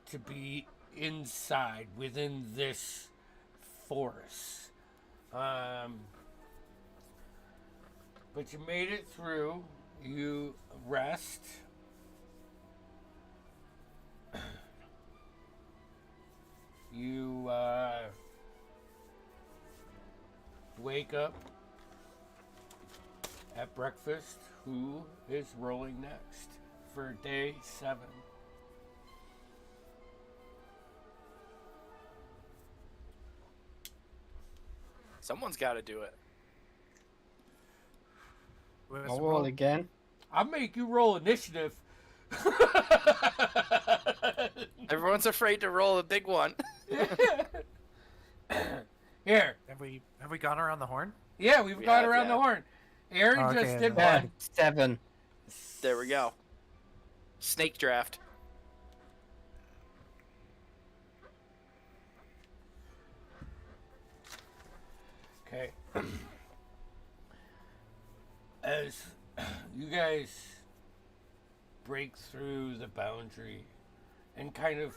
to be inside within this force. But you made it through. You rest. You wake up at breakfast. Who is rolling next for day 7? Someone's got to do it. I'll roll again. I'll make you roll initiative. Everyone's afraid to roll a big one. Here. Have we gone around the horn? Yeah, we've got have, around yeah. the horn. Aaron Okay, just did then. one. 7. There we go. Snake draft. Okay. As you guys break through the boundary and kind of,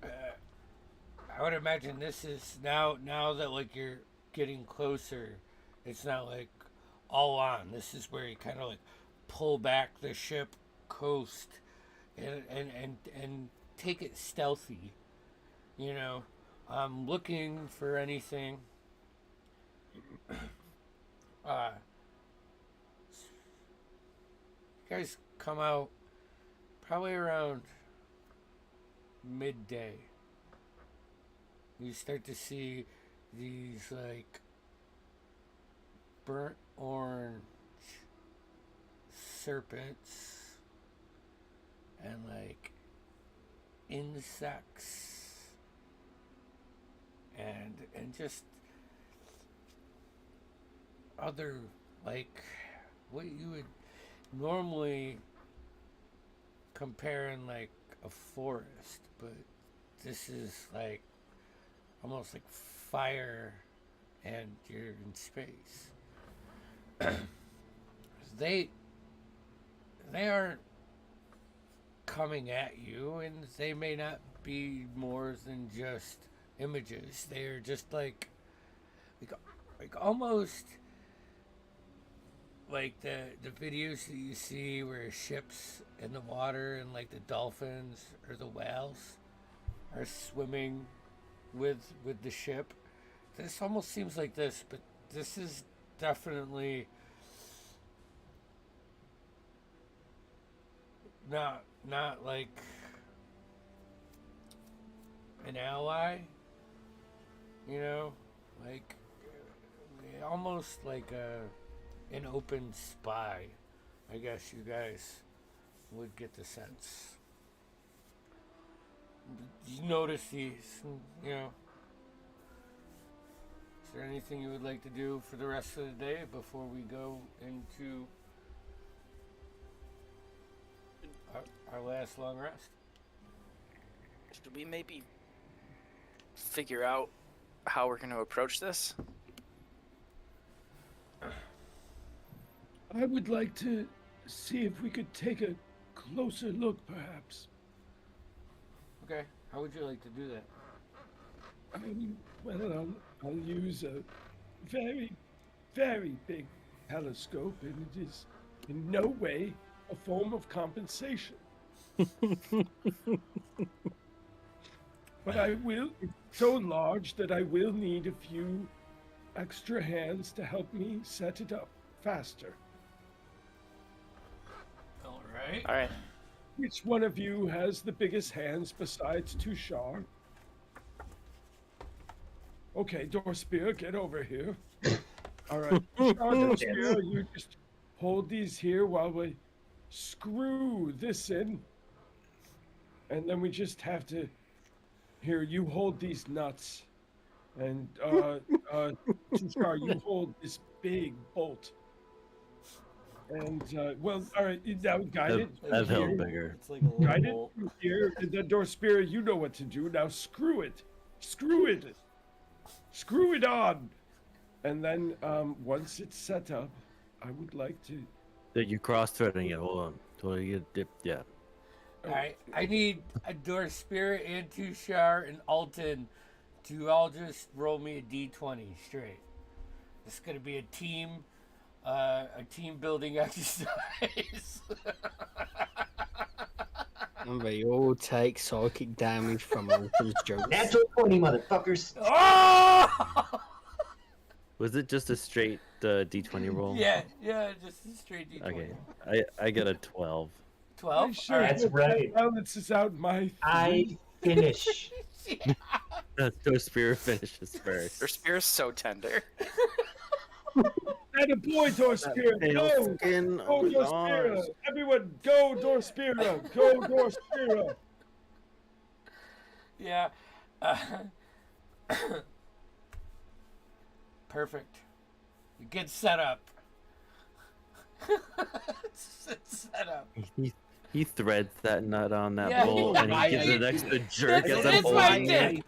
I would imagine this is now that, like, you're getting closer, it's not like all on. This is where you kind of, like, pull back the ship coast and take it stealthy, you know. I'm looking for anything. You guys come out probably around midday. You start to see these, like, burnt orange serpents and, like, insects and just other, like, what you would normally compare in, like, a forest, but this is like almost like fire and you're in space. They aren't coming at you, and they may not be more than just images. They are just like almost like the videos that you see where ships in the water and, like, the dolphins or the whales are swimming with the ship. This almost seems like this, but this is definitely not like an ally, you know, like almost like an open spy. I guess you guys would get the sense. You notice these, you know. Is there anything you would like to do for the rest of the day before we go into our last long rest? should we maybe figure out how we're going to approach this? I would like to see if we could take a closer look, perhaps. Okay. How would you like to do that? Well, I'll use a very, very big telescope, and it is in no way a form of compensation. But I will, it's so large that I will need a few extra hands to help me set it up faster. All right. All right. Which one of you has the biggest hands besides Tushar? Okay, Dorspear, get over here. All right, Dorspear, you just hold these here while we screw this in. And then we just have to, here, you hold these nuts. And Tushar, you hold this big bolt. And, well, all right, now guide it. I've held here. bigger. It's like a little Guide it bolt. through here, and then Dorspear, you know what to do. Now screw it. Screw it. Screw it on. And then once it's set up, I would like to... That you cross-threading it. Hold on. Till you get dip. Yeah. All right. I need a Dorspear and Tushar and Alton to all just roll me a d20 straight. It's gonna be a team building exercise. Remember, you all take psychic damage from Alton's jokes. Natural 20, motherfuckers. Oh! Was it just a straight D20 roll? Yeah, just a straight d20. Okay. I got a 12. 12. Sure, All right. That's right. balances out my... I finish. The spear finishes first. Your spear is so tender. And a boy, Dorspear, go! Skin, Go, oh my Dorspear! gosh. Everyone, go, Dorspear! Go, Dorspear! Yeah. Perfect. You get set up. it's set up. He threads that nut on that Yeah, bolt and I- he gives it an extra jerk as I'm It's my holding it. dick.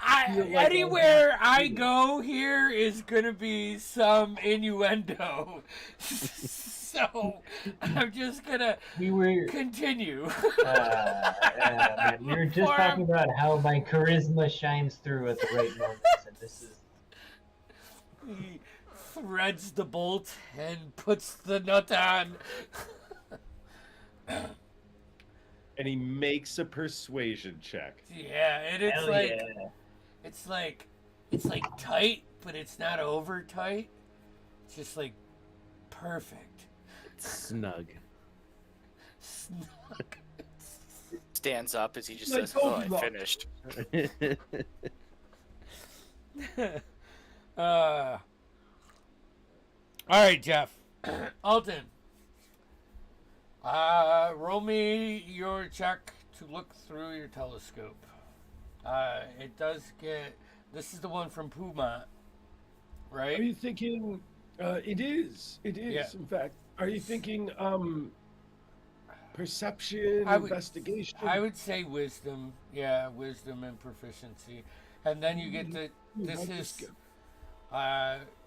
Anywhere I go here is gonna be some innuendo. So I'm just gonna We were continue. man, we were just Before talking about how my charisma shines through at the right moments, and this is He threads the bolt and puts the nut on. And he makes a persuasion check. Yeah, and it's hell like yeah. it's like tight, but it's not over tight. It's just like perfect. Snug. Snug. Stands up as he just Like says, "Oh, I Goldilocks. finished." All right, Jeff. Alton. Roll me your check to look through your telescope. It does get. This is the one from Puma, right? Are you thinking... it is. It is, Yeah. in fact. Are you thinking, perception, I would- investigation? I would say wisdom. Yeah, wisdom and proficiency, and then you get the. This I'll is. just go.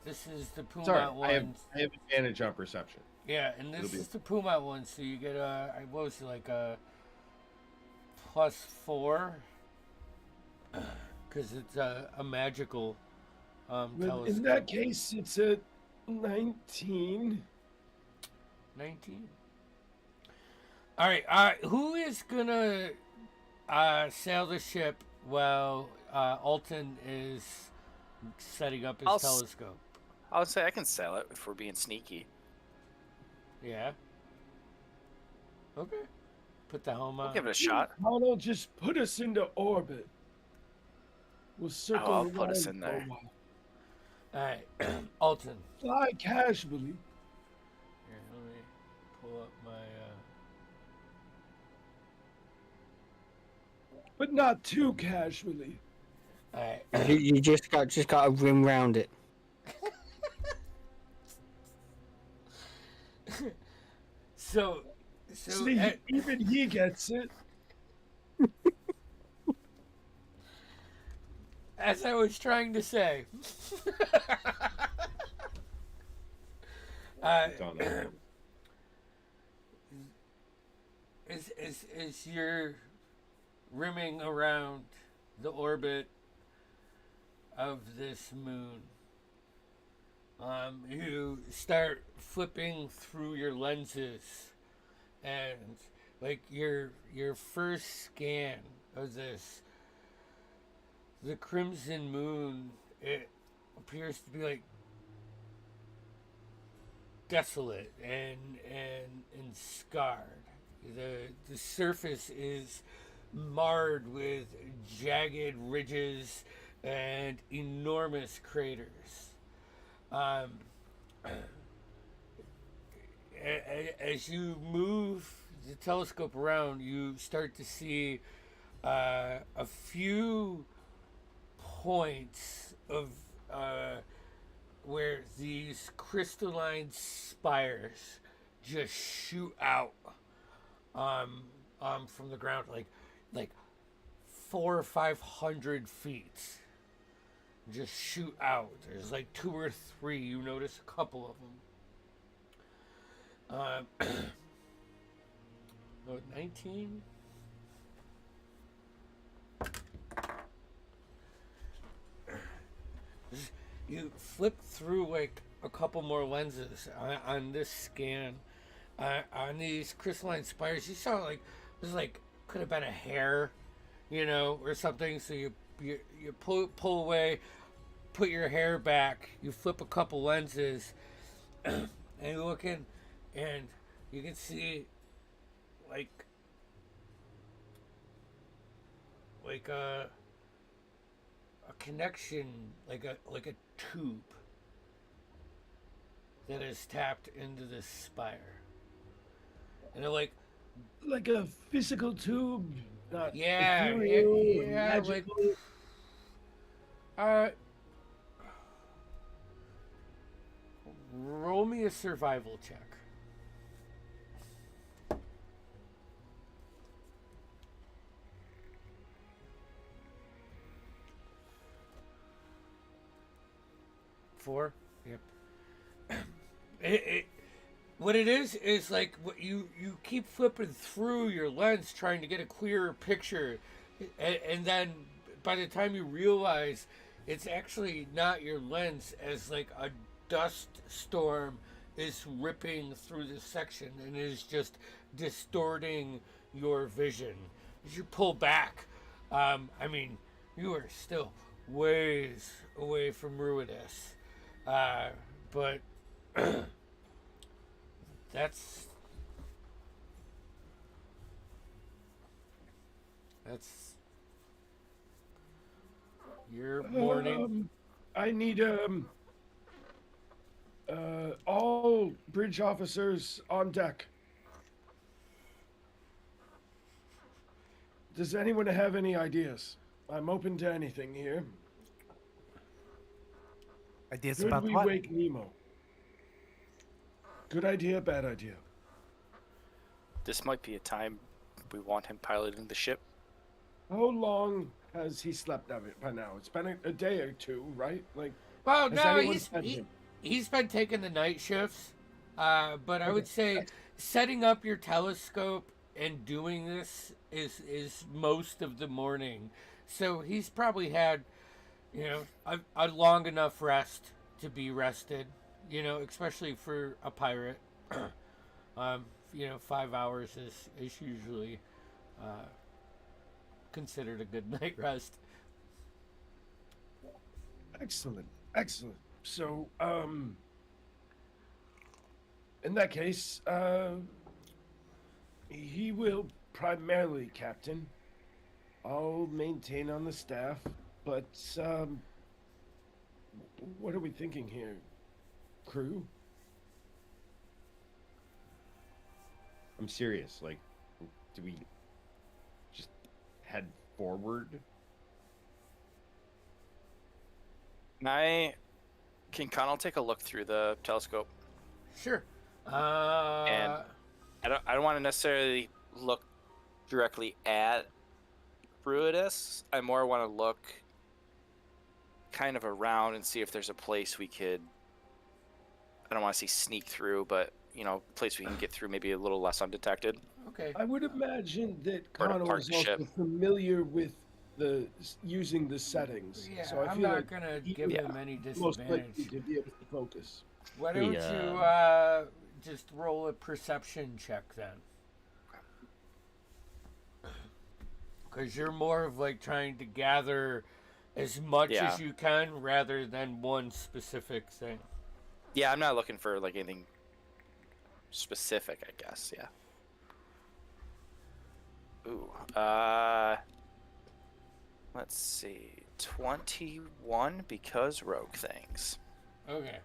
This is the Puma Sorry, one. I have advantage on perception. Yeah, and this It'll be- is the Puma one, so you get what was it, like a +4, because it's a magical Well, telescope. in that case, it's a 19. 19. All right, who is gonna sail the ship while Alton is setting up his I'll telescope? I would say I can sell it if we're being sneaky. Yeah. Okay. Put the helm on. We'll give it a shot. Donald, just put us into orbit. We'll circle I'll put us around in for a there. while. All right, Alton. Fly casually. Here, let me pull up my. But not too casually. All right. You just got to rim round it. So See, even he gets it. as I was trying to say, Done it. as you're rimming around the orbit of this moon, you start flipping through your lenses, and like your first scan of this, the crimson moon, it appears to be like desolate and scarred. The surface is marred with jagged ridges and enormous craters. As you move the telescope around, you start to see a few points of where these crystalline spires just shoot out from the ground, like 400 or 500 feet. Just shoot out. There's like 2 or 3. You notice a couple of them. 19. You flip through like a couple more lenses on this scan. On these crystalline spires, you saw like it was like could have been a hair, or something. So you pull away, put your hair back. You flip a couple lenses, and you look in, and you can see like a connection, like a tube that is tapped into this spire. And they're like a physical tube, not yeah, ethereal, yeah, magical. Roll me a survival check. Four. Yep. What it is like what you keep flipping through your lens trying to get a clearer picture, and then by the time you realize it's actually not your lens, as like a dust storm is ripping through this section and is just distorting your vision. As you pull back, you are still ways away from Ruidus, but that's your morning. I need all bridge officers on deck. Does anyone have any ideas? I'm open to anything here. Ideas Could about we what? wake Nemo? Good idea, bad idea. This might be a time we want him piloting the ship. How long has he slept of it by now? It's been a day or two, right? Like, Well, has no, anyone fed him? he's been taking the night shifts. But I would say setting up your telescope and doing this is most of the morning. So he's probably had, a long enough rest to be rested. Especially for a pirate. 5 hours is usually considered a good night rest. Excellent, excellent. So, in that case, he will primarily captain. I'll maintain on the staff, but what are we thinking here, crew? I'm serious. Like, do we just head forward? Can Connell take a look through the telescope? Sure. And I don't want to necessarily look directly at Ruidus. I more want to look kind of around and see if there's a place we could, I don't want to say sneak through, but, you know, a place we can get through maybe a little less undetected. Okay. I would imagine that Or to Kano park is the also ship. familiar with using the settings. Yeah, so I I'm feel not like gonna he give would him any most likely disadvantage. to be able to focus. Why don't Hey, you just roll a perception check then? Because you're more of like trying to gather as much Yeah. as you can rather than one specific thing. Yeah, I'm not looking for like anything specific, I guess. Yeah. Ooh. Let's see. 21 because rogue things. Okay.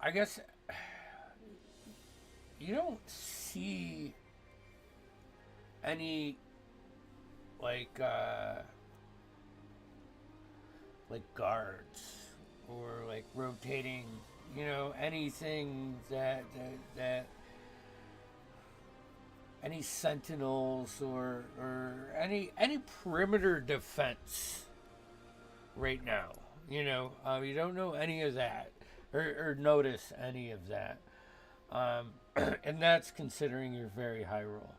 I guess you don't see any like guards or like rotating, you know, anything that any sentinels or any perimeter defense right now. You know, you don't know any of that or notice any of that. And that's considering your very high roll.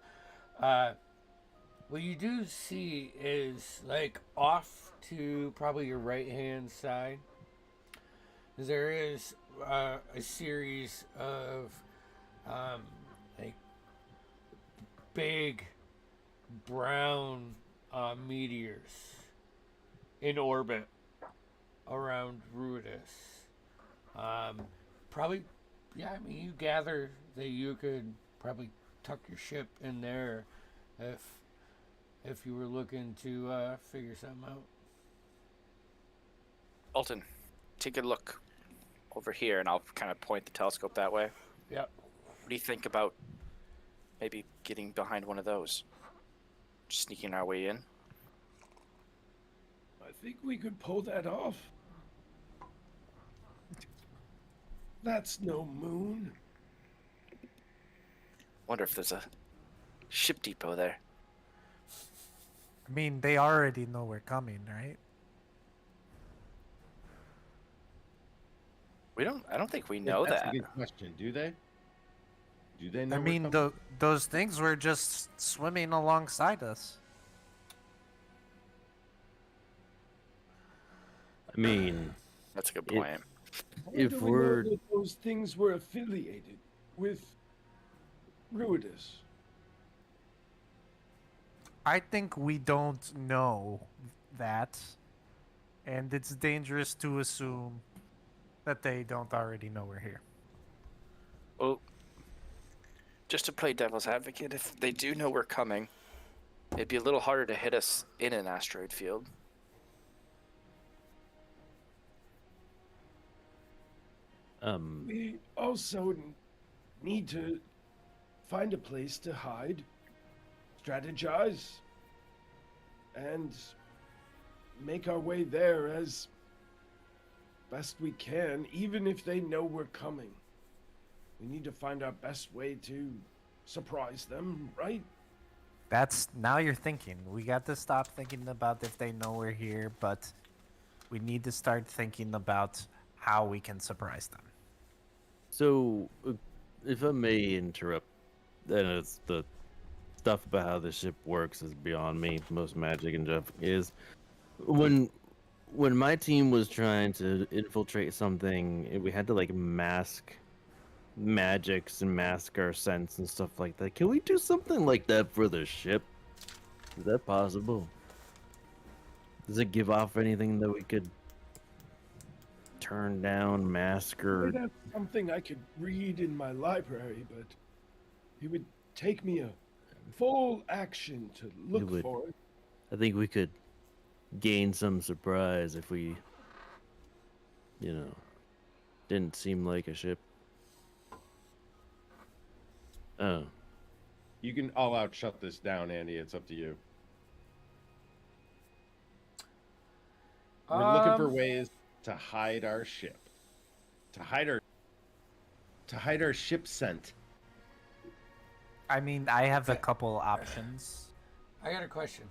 What you do see is like off to probably your right hand side. There is a series of like big brown meteors in orbit around Ruidus. Probably, yeah, I mean, you gather that you could probably tuck your ship in there if you were looking to figure something out. Alton, take a look over here, and I'll kind of point the telescope that way. Yep. What do you think about maybe getting behind one of those? Just sneaking our way in? I think we could pull that off. That's no moon. Wonder if there's a ship depot there. I mean, they already know we're coming, right? I don't think we know That's that. a good question. Do they? Do they know? I we're mean, coming? those things were just swimming alongside us. I mean, That's a good It- point. How If do we know we're- that those things were affiliated with Ruidus? I think we don't know that, and it's dangerous to assume that they don't already know we're here. Well, just to play devil's advocate, if they do know we're coming, it'd be a little harder to hit us in an asteroid field. We also need to find a place to hide, strategize, and make our way there as best we can, even if they know we're coming. We need to find our best way to surprise them, right? That's now you're thinking. We got to stop thinking about if they know we're here, but we need to start thinking about how we can surprise them. So, if I may interrupt, then it's the stuff about how the ship works is beyond me. Most magic and stuff is when my team was trying to infiltrate something, we had to like mask magics and mask our sense and stuff like that. Can we do something like that for the ship? Is that possible? Does it give off anything that we could turn down, mask, or That's something I could read in my library, but it would take me a full action to look would. for it. I think we could gain some surprise if we, didn't seem like a ship. Oh, You can all out shut this down, Andy. It's up to you. We're looking for ways to hide our ship, to hide our ship scent. I mean, I have a couple options. I got a question.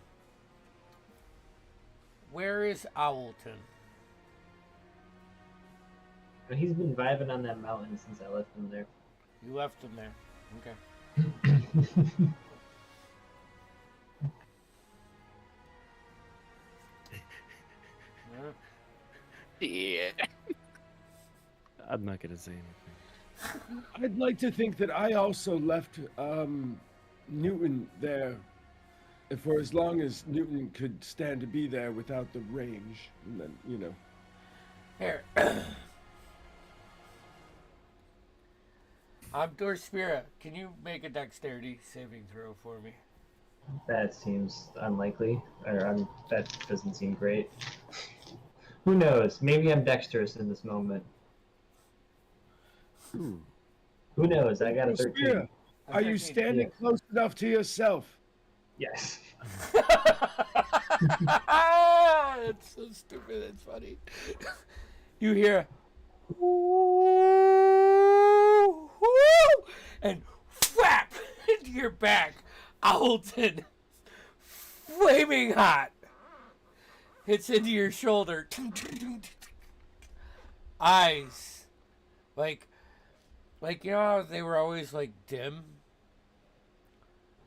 Where is Owlton? He's been vibing on that mountain since I left him there. You left him there. Okay. Yeah. I'm not gonna say anything. I'd like to think that I also left Newton there for as long as Newton could stand to be there without the range. And then, you know. Here. Dorspira, can you make a dexterity saving throw for me? That seems unlikely, or that doesn't seem great. Who knows? Maybe I'm dexterous in this moment. Who knows? I got a 13. Spear, are you standing close enough to yourself? Yes. It's so stupid. It's funny. You hear, and whap into your back. Owlton, flaming hot, hits into your shoulder. Eyes, like you know how they were always like dim.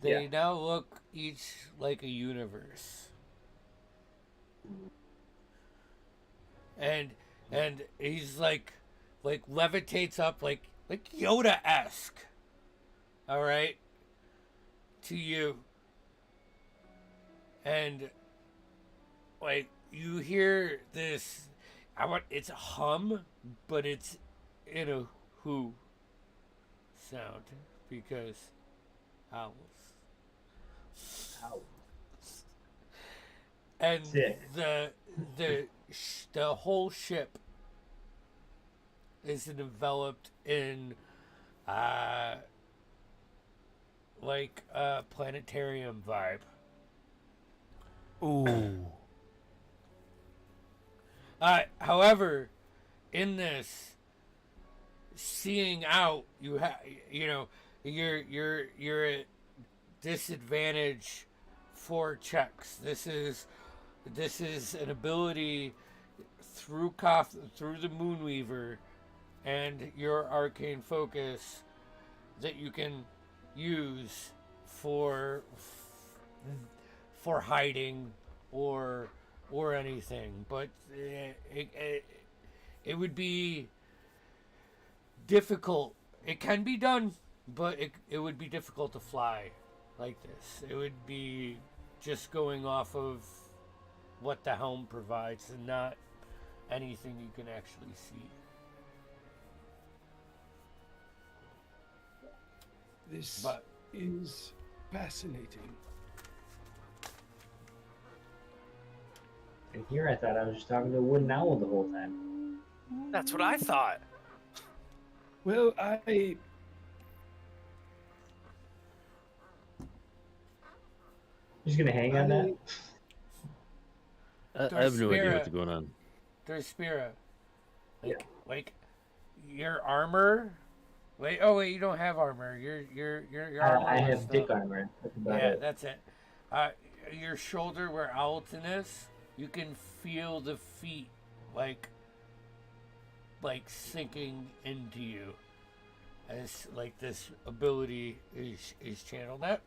They now look each like a universe. And he's like levitates up like Yoda-esque. All right, to you. And like you hear this, it's a hum, but it's in a who sound because owls. And the whole ship is enveloped in like a planetarium vibe. Ooh. However, in this seeing out, you're at disadvantage for checks. This is an ability through the Moonweaver and your arcane focus that you can use for hiding or anything, but it would be difficult. It can be done, but it would be difficult to fly like this. It would be just going off of what the helm provides and not anything you can actually see. This is fascinating. And here I thought I was just talking to a wooden owl the whole time. That's what I thought. Well, Just gonna hang on that? I have no idea what's going on. Dorspira, like your armor. Wait, you don't have armor. Your armor. I have dick armor. That's about it. That's it. Your shoulder where Owlton is, you can feel the feet like sinking into you as like this ability is channeled. Not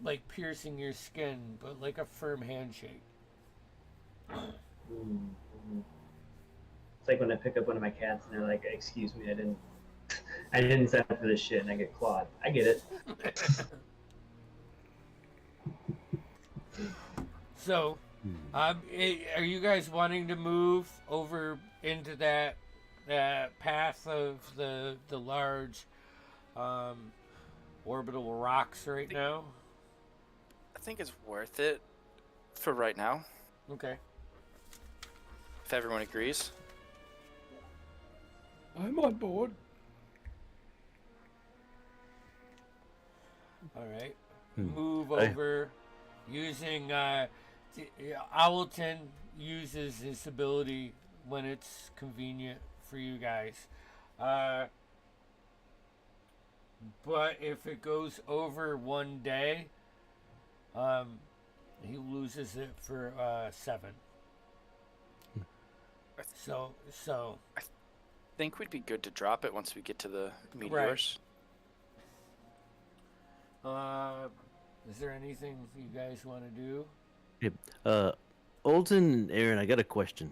like piercing your skin, but like a firm handshake. It's like when I pick up one of my cats and they're like, "Excuse me, I didn't sign up for this shit," and I get clawed. I get it. So, are you guys wanting to move over into that path of the large orbital rocks right now? I think it's worth it for right now, Okay. if everyone agrees. I'm on board. All right. Move over using Owlton uses his ability when it's convenient for you guys. But if it goes over one day, He loses it for 7. So I think we'd be good to drop it once we get to the meteors. is there anything you guys want to do? Olton and Aaron, I got a question.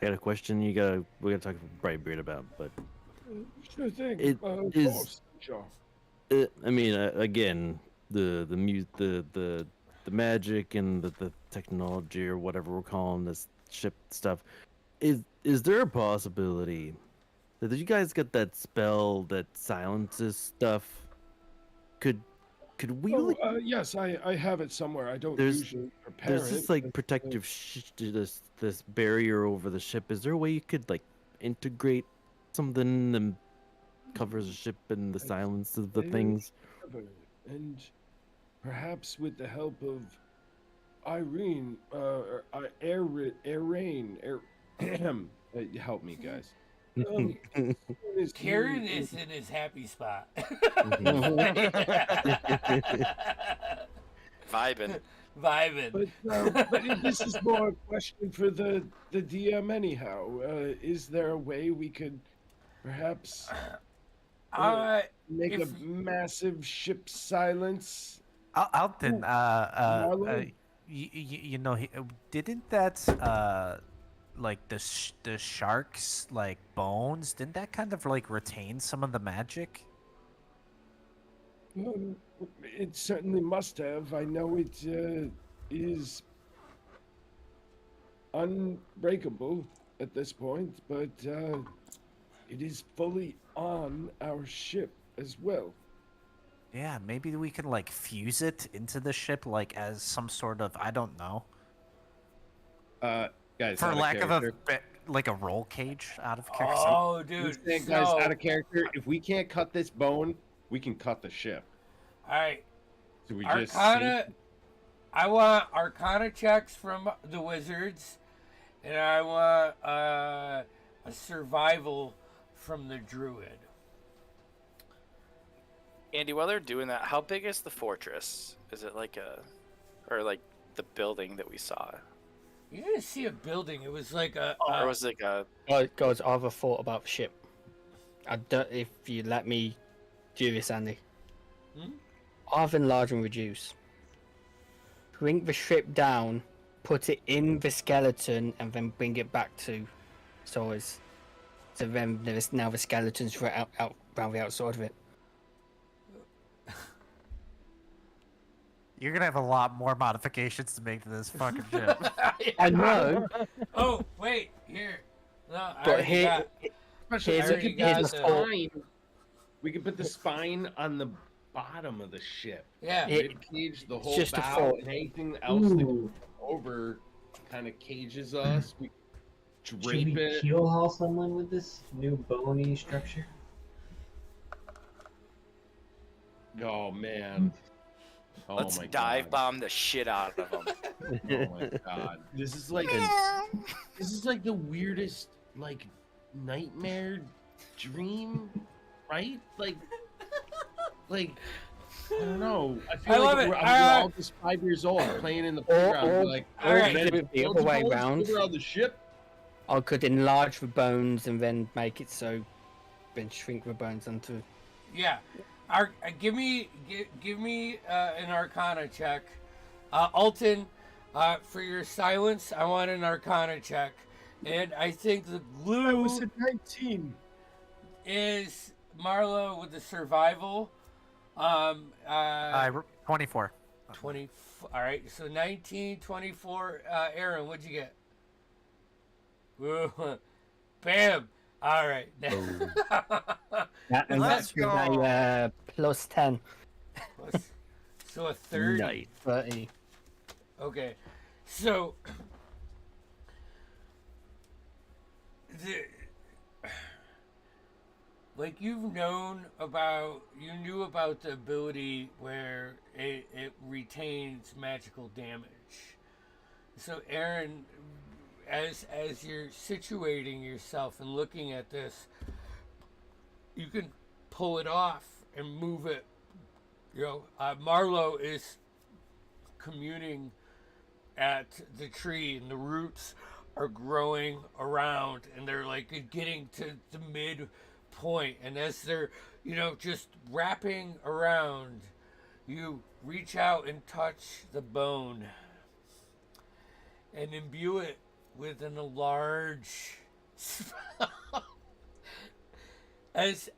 We gotta talk to Brightbeard about, but Sure thing. It of is- course, sure. I mean, again, the magic and the technology or whatever we're calling this ship stuff. Is there a possibility that you guys get that spell that silences stuff? Could we Oh, like yes, I have it somewhere. I don't There's- usually prepare there's this it, like but, protective this barrier over the ship. Is there a way you could like integrate something that covers the ship and the silence of the There things? and perhaps with the help of Irene, help me, guys. Karen is in his happy spot. Vibing. Vibing. But this is more a question for the DM anyhow. Is there a way we could perhaps make a if- massive ship silence? Alton, Marlo? you know, didn't that like the shark's like bones? Didn't that kind of like retain some of the magic? It certainly must have. I know it is unbreakable at this point, but it is fully on our ship as well. Yeah, maybe we can like fuse it into the ship, like as some sort of, I don't know, Guys, for out lack of a character. like a roll cage out of character. Oh, I'm dude. saying, So, guys, out of character. If we can't cut this bone, we can cut the ship. all right. So we just Arcana. I want Arcana checks from the wizards, and I want a survival from the druid. Andy, while they're doing that, how big is the fortress? Is it like or like the building that we saw? You didn't see a building. It was like a. Or was it like a... Guys, I have a thought about the ship. I don't, if you let me do this, Andy. I've enlarge and reduce. Bring the ship down, put it in the skeleton, and then bring it back to size. So then there's now the skeletons right out around the outside of it. You're gonna have a lot more modifications to make to this fucking ship. I know, Oh wait, here. No, I but already here, got- Especially, Here's we a- could here's put a the thought. spine. We could put the spine on the bottom of the ship. Yeah. It- Rib cage, the whole just a bow, thought. and anything else that Ooh, over kind of cages us. We should drape we it. keel haul someone with this new bony structure? Oh man. Oh Let's my dive God. bomb the shit out of them. Oh my god. This is like the weirdest like nightmare dream, right? Like I don't know. I feel I love like it. we're all just 5 years old playing in the playground. or- Like, all right. man, Flip it the other way bullets round. over on the ship. I could enlarge the bones and then make it so, then shrink the bones onto. Yeah. Give me an Arcana check. Alton, for your silence, I want an Arcana check. And I think the I glue was at 19. is Marlo with the survival. 24. 20. All right, so 19, 24. Aaron, what'd you get? Whoa. Bam. All right. And Let's that's with a plus 10, So a 30. Nice. 30. Okay, so like you knew about the ability where it retains magical damage. So Aaron, as you're situating yourself and looking at this, you can pull it off and move it. You know, Marlo communing at the tree, and the roots are growing around, and they're like getting to the mid point, and as they're, you know, just wrapping around, you reach out and touch the bone and imbue it with an enlarge spell. as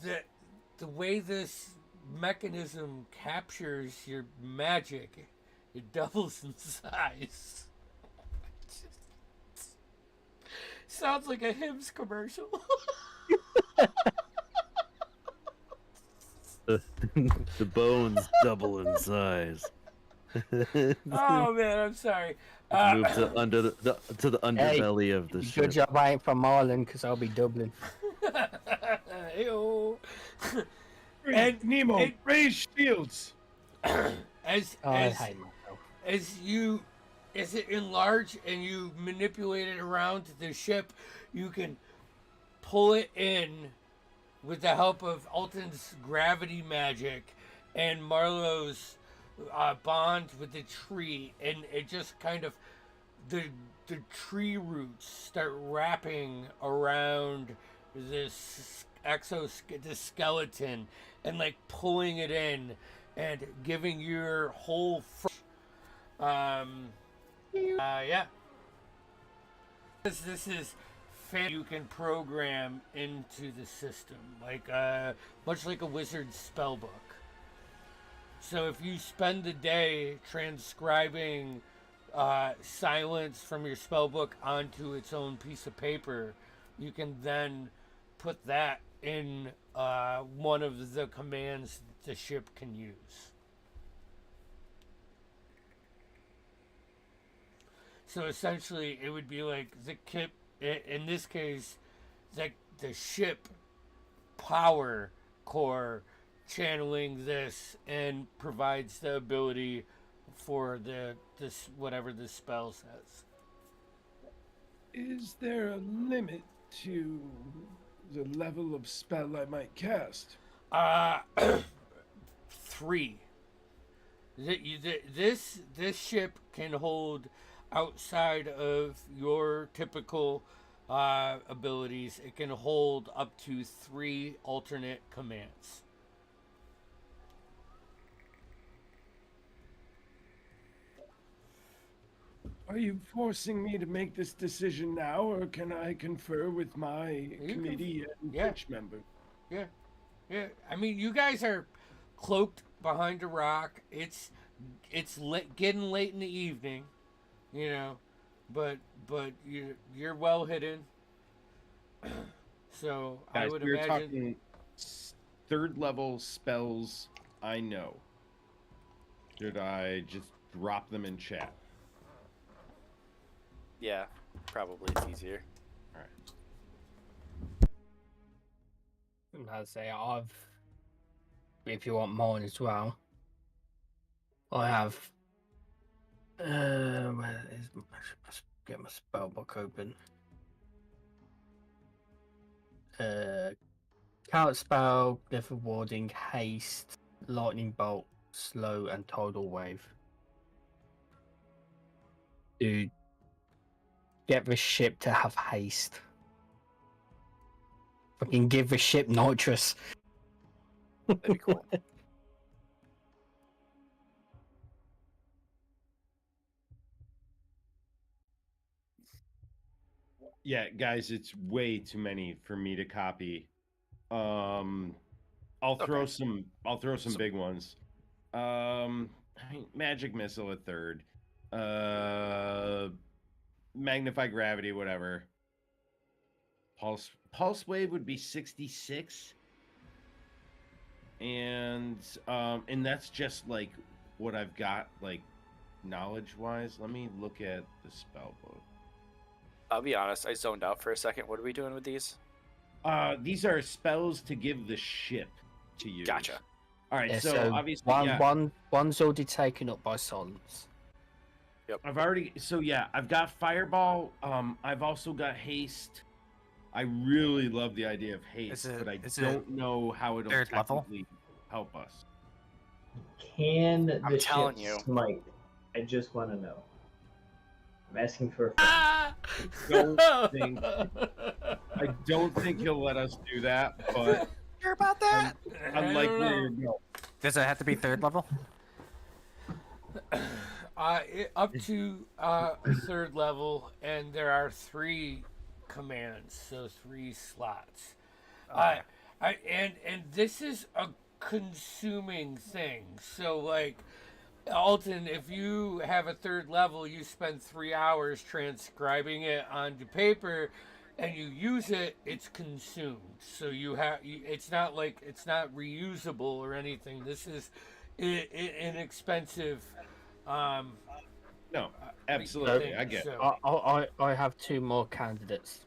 the way this mechanism captures your magic, it doubles in size. Sounds like a Hims commercial. The bones double in size. Oh man, I'm sorry. Move to under to the underbelly of the ship. Good job I ain't from Ireland, because I'll be Dublin. Ew. And Nemo, and- raise shields. as Oh, I as hate myself. as it enlarge and you manipulate it around the ship, you can pull it in with the help of Alton's gravity magic and Marlowe's bond with the tree, and it just kind of the tree roots start wrapping around this this skeleton and like pulling it in and giving your whole yeah, this is you can program into the system, like much like a wizard's spell book. So if you spend the day transcribing silence from your spell book onto its own piece of paper, you can then put that in one of the commands the ship can use. So essentially, it would be like the kip. In this case, the ship power core channeling this and provides the ability for this whatever the spell says. Is there a limit to the level of spell I might cast? 3. This ship can hold, outside of your typical abilities, it can hold up to 3 alternate commands. Are you forcing me to make this decision now, or can I confer with my committee and yeah. pitch member? Yeah. I mean, you guys are cloaked behind a rock. It's getting late in the evening, you know, but you're well hidden. So I Guys, would we're imagine. talking third level spells I know. Should I just drop them in chat? Yeah, probably it's easier. All right. And I'd say if you want mine as well, I have. Where is let's get my spell book open. Counter spell, Glyph Warding, Haste, Lightning Bolt, Slow, and Tidal Wave. To get the ship to have haste. Fucking give the ship nitrous. That'd be cool. Yeah, guys, it's way too many for me to copy. I'll throw some big ones. Magic missile at 3rd. Magnify gravity, whatever. Pulse wave would be 66. And that's just like what I've got, like, knowledge wise. Let me look at the spell book. I'll be honest, I zoned out for a second. What are we doing with these? These are spells to give the ship to use. Gotcha. All right, Yeah, so obviously, one's already taken up by silence. Yep. I've got fireball. I've also got haste. I really love the idea of haste, but I don't know how it'll third level? technically help us. Can the I'm ship telling you. smite? I just want to know. I'm asking for a friend. Ah! I don't think he'll let us do that, but Sure about that? I like don't where know. you're going. Does it have to be third level? Up to a third level, and there are 3 commands, so 3 slots. Okay. And this is a consuming thing. So like, Alton, if you have a third level, you spend 3 hours transcribing it onto paper, and you use it, it's consumed. So it's not like it's not reusable or anything. This is inexpensive. No, absolutely. I get it. So, I have 2 more candidates.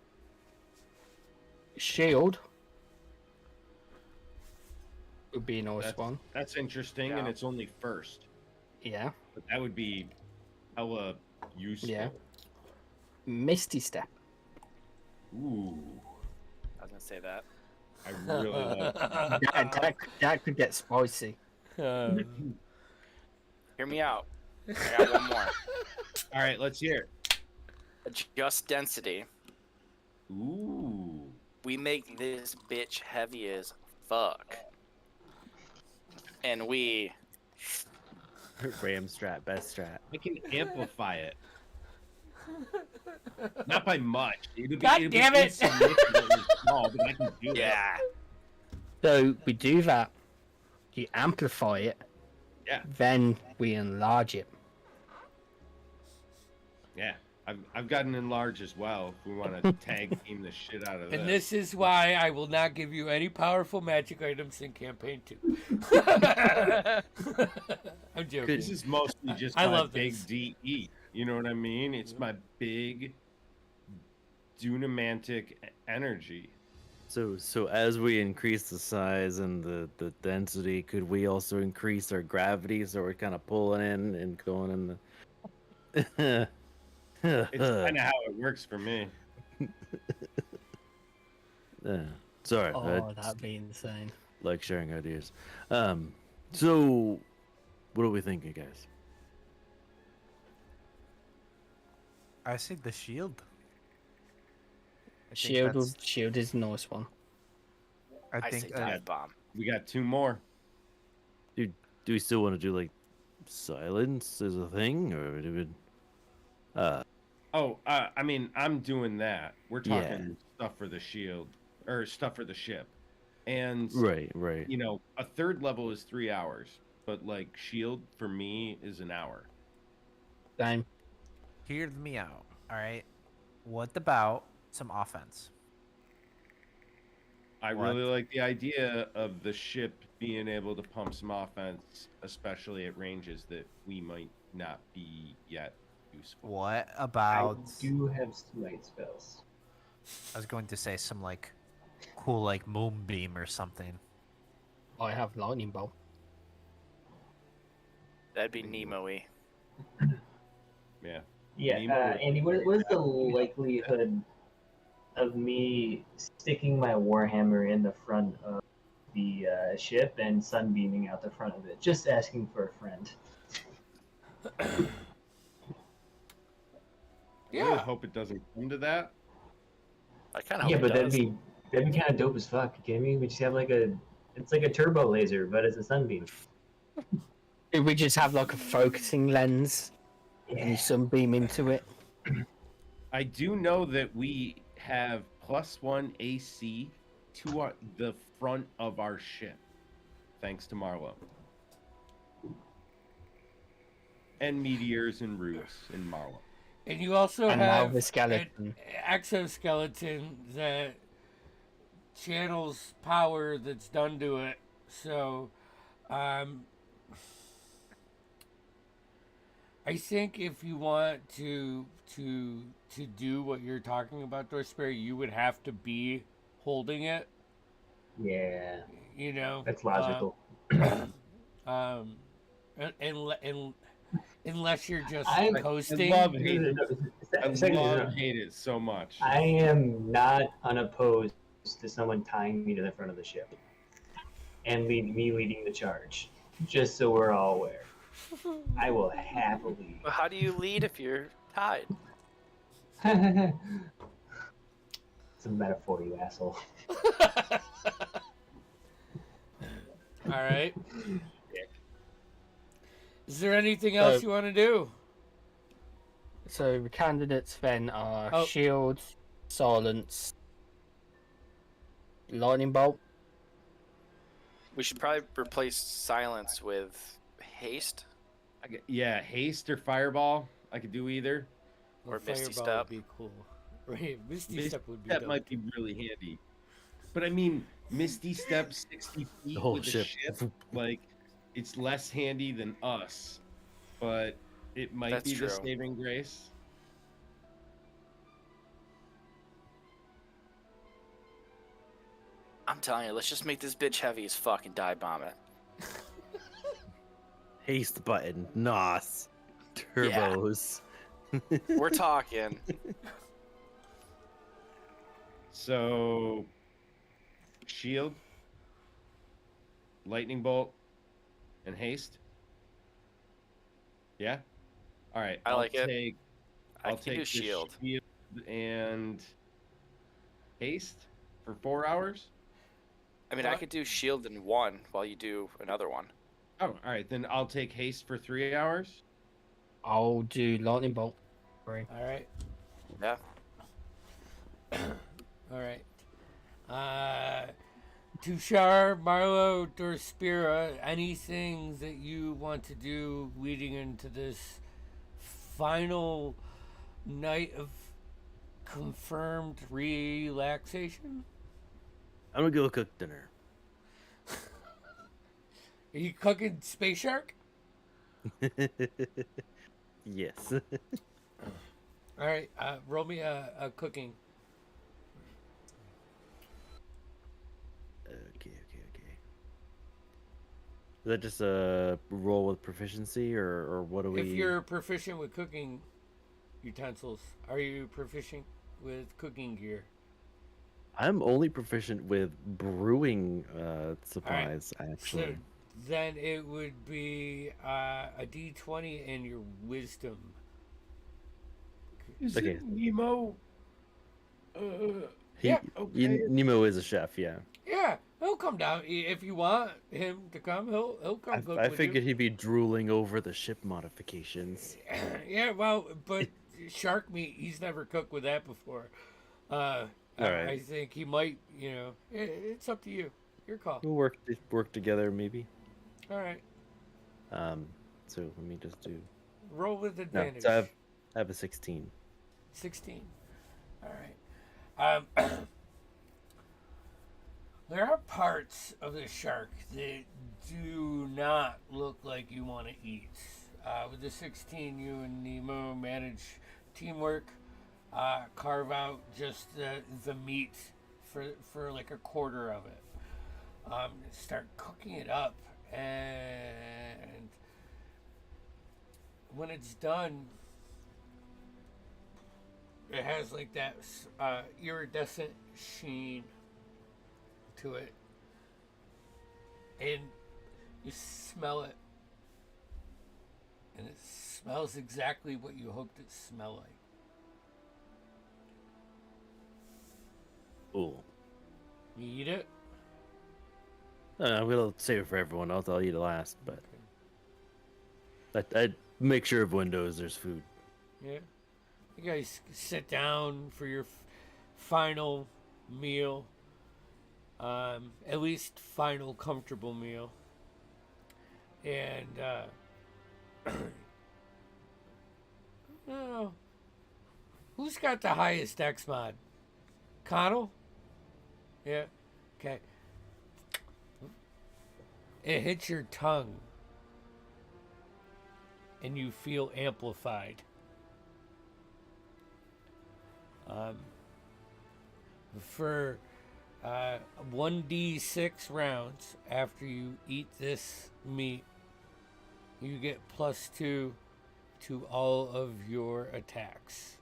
Shield would be a nice one. That's interesting, and Yeah. it's only first. Yeah. But that would be hella useful. Yeah. Misty Step. Ooh, I was gonna say that. I really love That could get spicy. Hear me out. I got one more. All right, let's hear it. Adjust density. Ooh. We make this bitch heavy as fuck. And we Ram strat, best strat. I can amplify it. Not by much. God damn it! insignificantly small, but I can do it. yeah. So we do that. You amplify it. Yeah. Then we enlarge it. Yeah. I've gotten enlarged as well if we want to tag team the shit out of this. and this is why I will not give you any powerful magic items in campaign 2. I'm joking. This is mostly just I my love big this. DE. You know what I mean? It's my big dunamantic energy. So as we increase the size and the density, could we also increase our gravity so we're kind of pulling in and going in the It's kind of how it works for me. Sorry, Oh, that'd be insane. like sharing ideas. So what are we thinking, guys? I see the shield. I think Shield, that's- shield is a nice one. I I say think dive bomb. We got 2 more. Do we still want to do like silence as a thing, or do we? I mean, I'm doing that. We're Yeah. talking stuff for the shield or stuff for the ship, and Right. you know, a third level is 3 hours, but like shield for me is an hour. Same. hear me out. All right. What about some offense? I What? really like the idea of the ship being able to pump some offense, especially at ranges that we might not be yet useful. What I about? do have smite spells. I was going to say some like cool like moonbeam or something. I have lightning bolt. That'd be Nemo-y. Yeah. Yeah, Nemo would- Andy, what is the likelihood of me sticking my warhammer in the front of the ship and sunbeaming out the front of it? Just asking for a friend. I really Yeah. hope it doesn't come to that. I kind of Yeah, hope but it that'd does. be kind of dope as fuck. You kidding me? We just have like it's like a turbo laser, but it's a sunbeam. If we just have like a focusing lens and you sunbeam into it. I do know that we have +1 AC to the front of our ship, thanks to Marlowe. And meteors and roofs in Marlowe. And you also And now have the skeleton. an exoskeleton that channels power that's done to it. So, I think if you want to do what you're talking about, Dorsberry, you would have to be holding it. Yeah, You know, that's logical. and unless you're just I coasting. love hate it. I Second, love hate it so much. I am not unopposed to someone tying me to the front of the ship and leading the charge. Just so we're all aware. I will happily. But how do you lead if you're tied? It's a metaphor, you asshole. All right. Is there anything else you want to do? So the candidates then are Oh. shield, silence, lightning bolt. We should probably replace silence with haste. Yeah, haste or fireball. I could do either. Or Misty Fireball Step. would be cool. Right, Misty Misty Step would be Step dope. might be really handy. But I mean, Misty Step 60 feet The whole with ship. a ship, like, it's less handy than us. But it might That's be the true. saving grace. I'm telling you, let's just make this bitch heavy as fuck and dive bomb it. Haste button. NOS. Turbos. We're talking. So, shield, lightning bolt, and haste. Yeah. All right. I like it. take, I I'll can take do the shield. and haste for 4 hours. I mean, I could do shield in one while you do another one. Oh, all right. Then I'll take haste for 3 hours. I'll do lightning bolt. Sorry. All right. Yeah. All right. Tushar, Marlo, Dorspira, any things that you want to do leading into this final night of confirmed relaxation? I'm gonna go cook dinner. Are you cooking Space Shark? Yes. All right, roll me a cooking. Okay. Is that just a roll with proficiency, or what do we? If you're proficient with cooking utensils, are you proficient with cooking gear? I'm only proficient with brewing supplies, So actually. then it would be a D20 and your wisdom. Is Okay. it Nemo? Yeah, okay. Nemo is a chef, yeah. Yeah, he'll come down if you want him to come. He'll come cook I with figured you. he'd be drooling over the ship modifications. Yeah, well, but shark meat, he's never cooked with that before. All right. I think he might. It's up to you. Your call. We'll work together, maybe. All right, So let me just do. roll with No, advantage. so I have a 16. 16. All right. There are parts of the shark that do not look like you want to eat. With the 16, you and Nemo manage teamwork, carve out just the meat for like a quarter of it. Start cooking it up, and when it's done, it has like that iridescent sheen to it, and you smell it, and it smells exactly what you hoped it smelled like. Ooh. You eat it? I'm gonna save it for everyone else. I'll eat it last, but I'd make sure everyone knows there's food. Yeah. You guys sit down for your final meal. At least final comfortable meal. And oh, who's got the highest X mod? Connell? Yeah. Okay. It hits your tongue, and you feel amplified. For 1d6 rounds after you eat this meat, you get +2 to all of your attacks.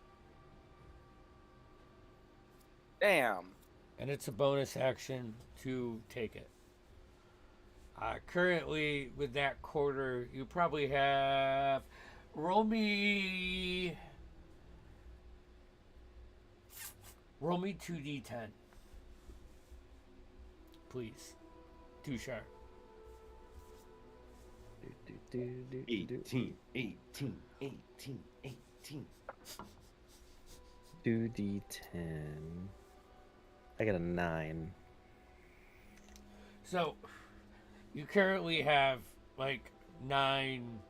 Damn. And it's a bonus action to take it. Currently, with that quarter, you probably have. Roll me. Roll me 2d10. Please. Too sharp. 18, 18, 18, 18. 2d10. I got a 9. So, you currently have like 9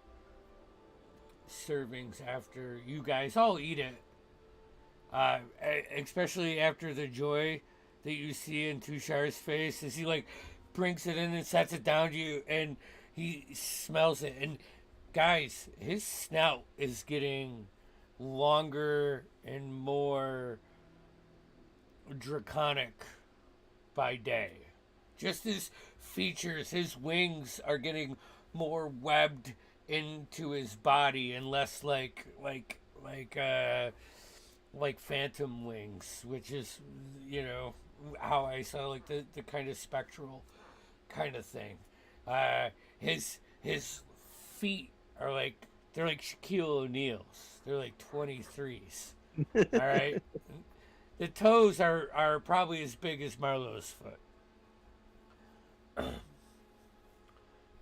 servings after you guys all eat it. Especially after the joy that you see in Tushar's face as he like brings it in and sets it down to you, and he smells it. And guys, his snout is getting longer and more draconic by day. Just his features, his wings are getting more webbed into his body and less like phantom wings, which is, you know, how I saw like the kind of spectral kind of thing. His feet are like, they're like Shaquille O'Neal's. They're like 23s. All right. The toes are probably as big as Marlowe's foot.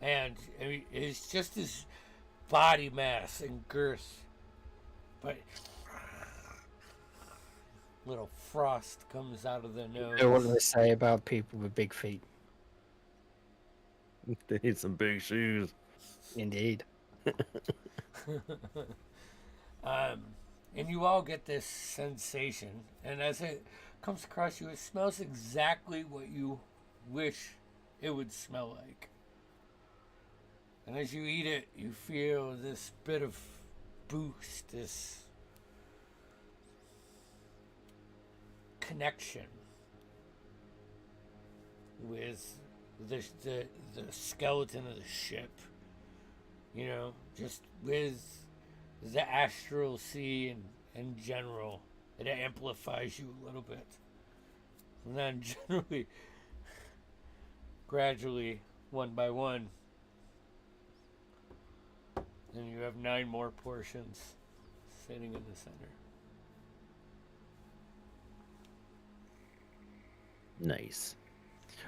And I mean, it's just his body mass and girth. But little frost comes out of the nose. What do they say about people with big feet? They need some big shoes. Indeed. And you all get this sensation, and as it comes across you, it smells exactly what you wish it would smell like. And as you eat it, you feel this bit of boost, this connection with the skeleton of the ship. You know, just with the astral sea in general, it amplifies you a little bit. And then generally, gradually, one by one, then you have 9 more portions sitting in the center. Nice.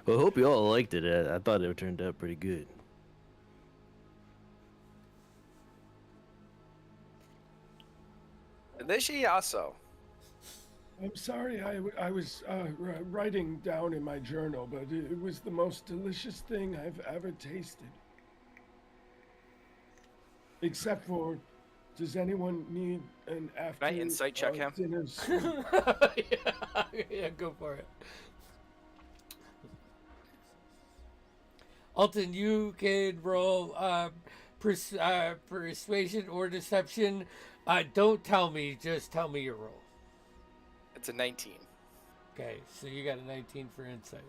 Well, I hope you all liked it. I thought it turned out pretty good. Delicioso. I'm sorry, I was writing down in my journal, but it was the most delicious thing I've ever tasted. Except for, does anyone need an after Can I insight check him? dinner sweet? Yeah, go for it. Alton, you can roll persuasion or deception. Don't tell me, just tell me your roll. It's a 19. Okay, so you got a 19 for insight.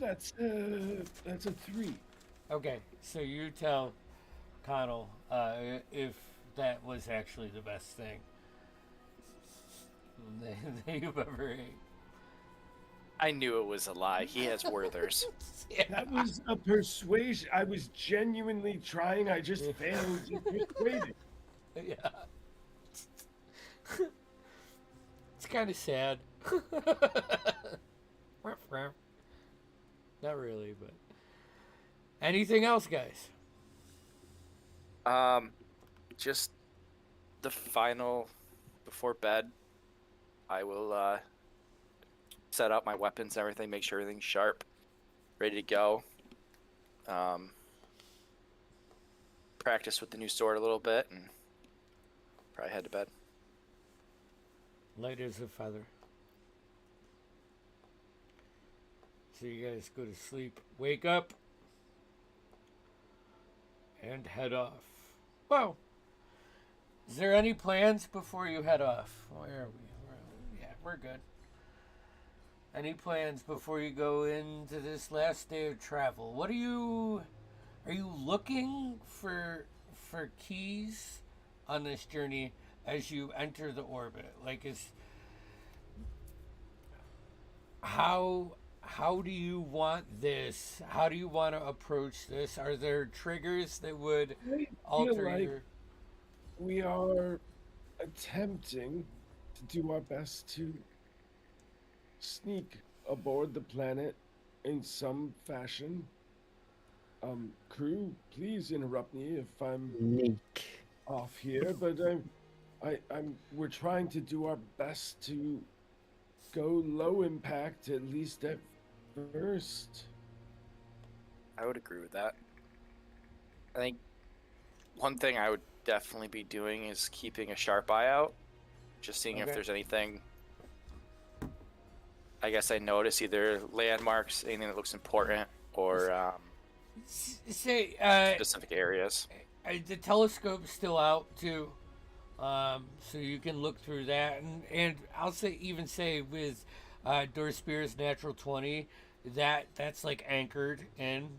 That's a 3. Okay, so you tell Connell if that was actually the best thing that you've ever ate. I knew it was a lie. He has Werthers. Yeah. That was a persuasion. I was genuinely trying. I just failed to persuade it. Yeah. It's kind of sad. Not really, but anything else, guys? Just the final before bed. I will set up my weapons and everything, make sure everything's sharp, ready to go. Practice with the new sword a little bit and probably head to bed. Light as a feather. So you guys go to sleep, wake up, and head off. Well, is there any plans before you head off? Where are we? Yeah, we're good. Any plans before you go into this last day of travel? Are you looking for keys on this journey as you enter the orbit? Like, how do you want this? How do you want to approach this? Are there triggers that would I feel alter like your? we are attempting to do our best to sneak aboard the planet in some fashion. Crew, please interrupt me if I'm Neek. off here, but we're trying to do our best to go low impact, at least at first. I would agree with that. I think one thing I would definitely be doing is keeping a sharp eye out, just seeing if Okay. there's anything. I guess I notice either landmarks, anything that looks important, or Say, specific areas. the telescope's still out too, so you can look through that, and I'll even say with Dorspear's natural 20, that's like anchored in,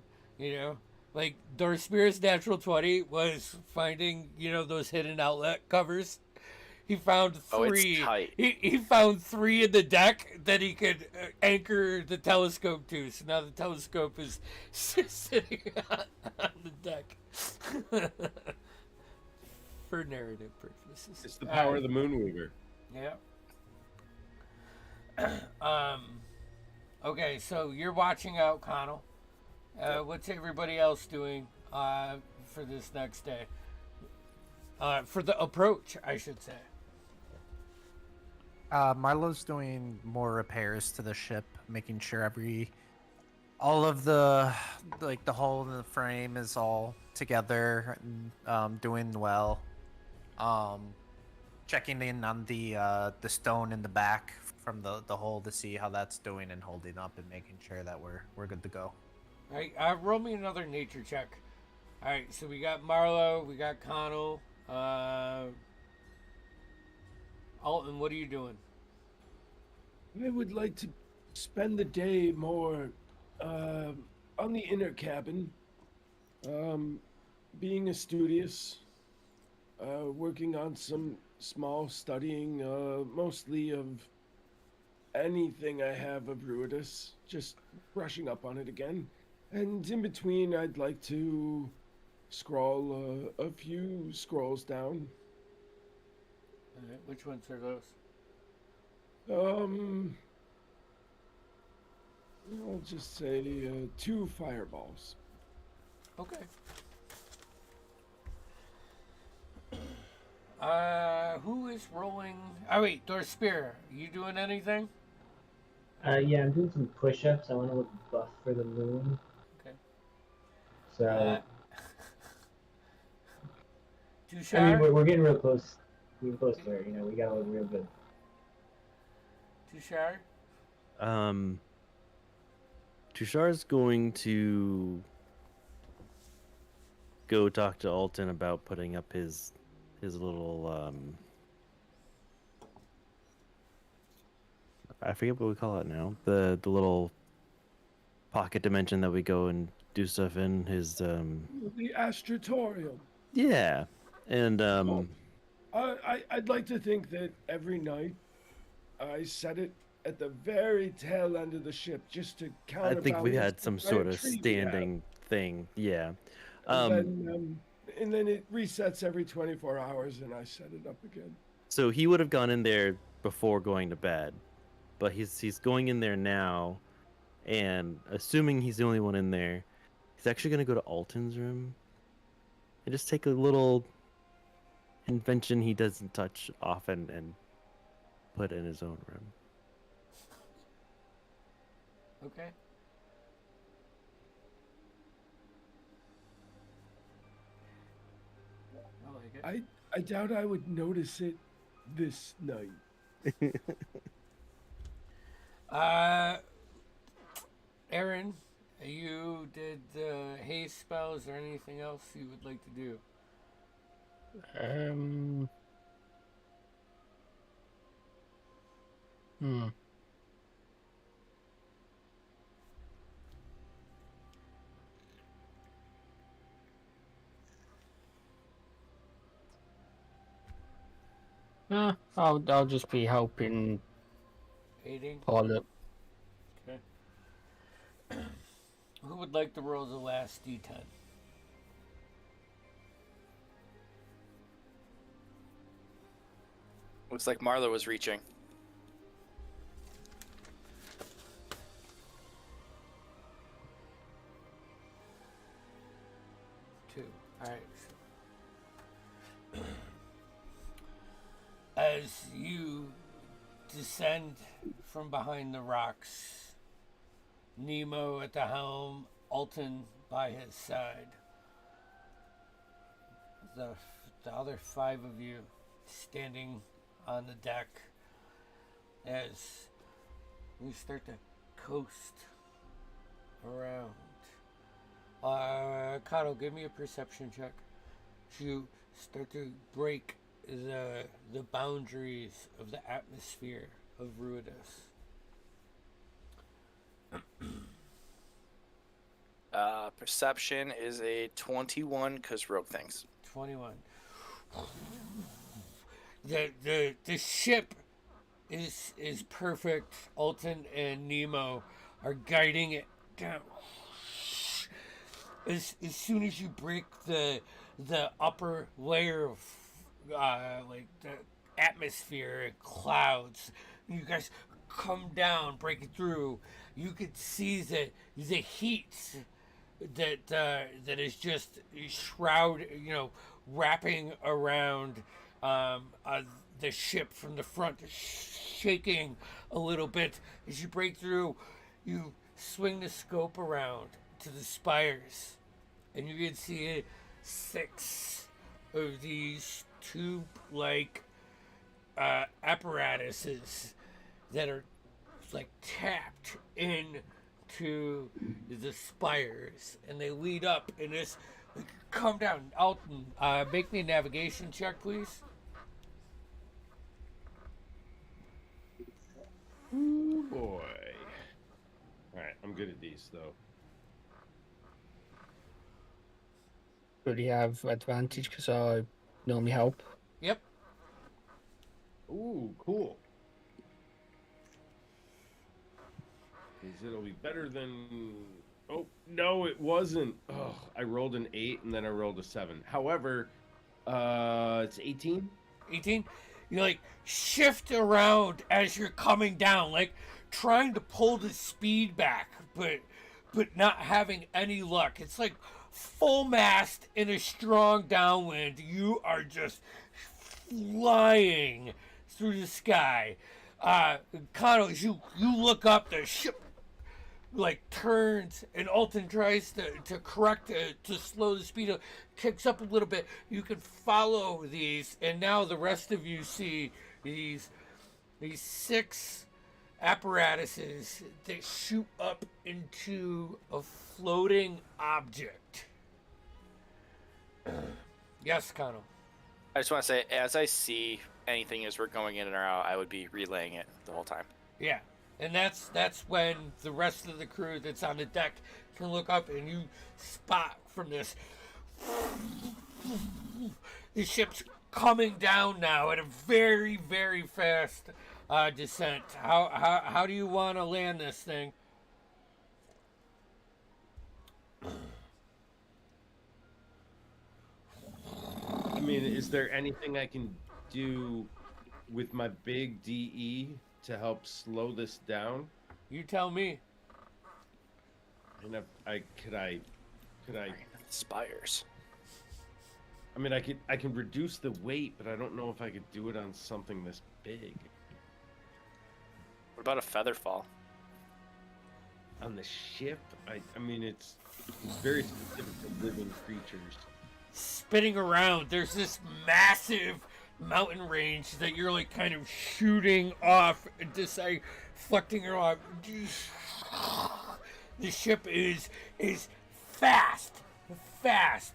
like Dorspear's natural 20 was finding those hidden outlet covers. He found Oh, it's three. tight. He found three in the deck that he could anchor the telescope to. So now the telescope is sitting on the deck for narrative purposes. It's the power of the Moonweaver. Yeah. Okay, so you're watching out, Connell. What's everybody else doing for this next day? For the approach, I should say. Marlo's doing more repairs to the ship, making sure all of the hull in the frame is all together and doing well. Checking in on the stone in the back from the hull to see how that's doing and holding up, and making sure that we're good to go. All right, roll me another nature check. All right, so we got Marlo, we got Connell. Alton, what are you doing? I would like to spend the day more on the inner cabin, being studious, working on some small studying, mostly of anything I have of Ruidus, just brushing up on it again. And in between, I'd like to scroll a few scrolls down. All right, which ones are those? I'll just say 2 fireballs. Okay. Who is rolling? Oh wait, Dorspear, you doing anything? Yeah, I'm doing some push-ups. I want to look buff for the moon. Okay. So, Tushar? I mean, we're getting real close. We're close to her. We gotta look real good. Tushar? Tushar's going to go talk to Alton about putting up his little I forget what we call it now. The little pocket dimension that we go and do stuff in. His The Astrotorium. yeah, and I'd like to think that every night I set it at the very tail end of the ship just to I think we counterbalance had the some giant sort of tree we have. standing thing. Yeah. And then it resets every 24 hours, and I set it up again. So he would have gone in there before going to bed, but he's going in there now, and assuming he's the only one in there, he's actually going to go to Alton's room and just take a little invention he doesn't touch often and put in his own room. Okay. I like it. I doubt I would notice it this night. Aaron, you did the haste spell. Is there anything else you would like to do? I'll just be helping Aiding? Paul up. Who would like to roll the last d10? Looks like Marlo was reaching. 2. Alright. As you descend from behind the rocks, Nemo at the helm, Alton by his side. The other 5 of you standing on the deck as we start to coast around. Kato, give me a perception check. You start to break the boundaries of the atmosphere of Ruidus. Perception is a 21 because rogue things. 21. The ship is perfect. Alton and Nemo are guiding it down. As soon as you break the upper layer of like the atmosphere and clouds, you guys come down, break it through. You could see the heat that is just wrapping around the ship from the front, shaking a little bit. As you break through, you swing the scope around to the spires, and you can see 6 of these tube-like apparatuses that are like tapped into the spires, and they lead up, and this come down. Alton, make me a navigation check, please. Ooh, boy. Alright, I'm good at these, though. Do you have advantage because I normally help? Yep. Ooh, cool. Because it'll be better than... Oh, no, it wasn't. Oh, I rolled an 8 and then I rolled a 7. However, it's 18. 18. You like shift around as you're coming down, like trying to pull the speed back, but not having any luck. It's like full mast in a strong downwind. You are just flying through the sky. Kano, as you look up, the ship like turns, and Alton tries to correct to slow the speed up, kicks up a little bit. You can follow these, and now the rest of you see these 6 apparatuses that shoot up into a floating object. Yes, Kano. I just want to say, as I see anything as we're going in and out, I would be relaying it the whole time. Yeah. And that's when the rest of the crew that's on the deck can look up, and you spot from this, the ship's coming down now at a very, very fast descent. How do you want to land this thing? I mean, is there anything I can do with my big DE to help slow this down? You tell me. And if could I Spires. I mean, I can reduce the weight, but I don't know if I could do it on something this big. What about a feather fall? On the ship, I mean, it's very specific to living creatures. Spinning around, there's this massive mountain range that you're like kind of shooting off and just like deflecting her off. The ship is fast,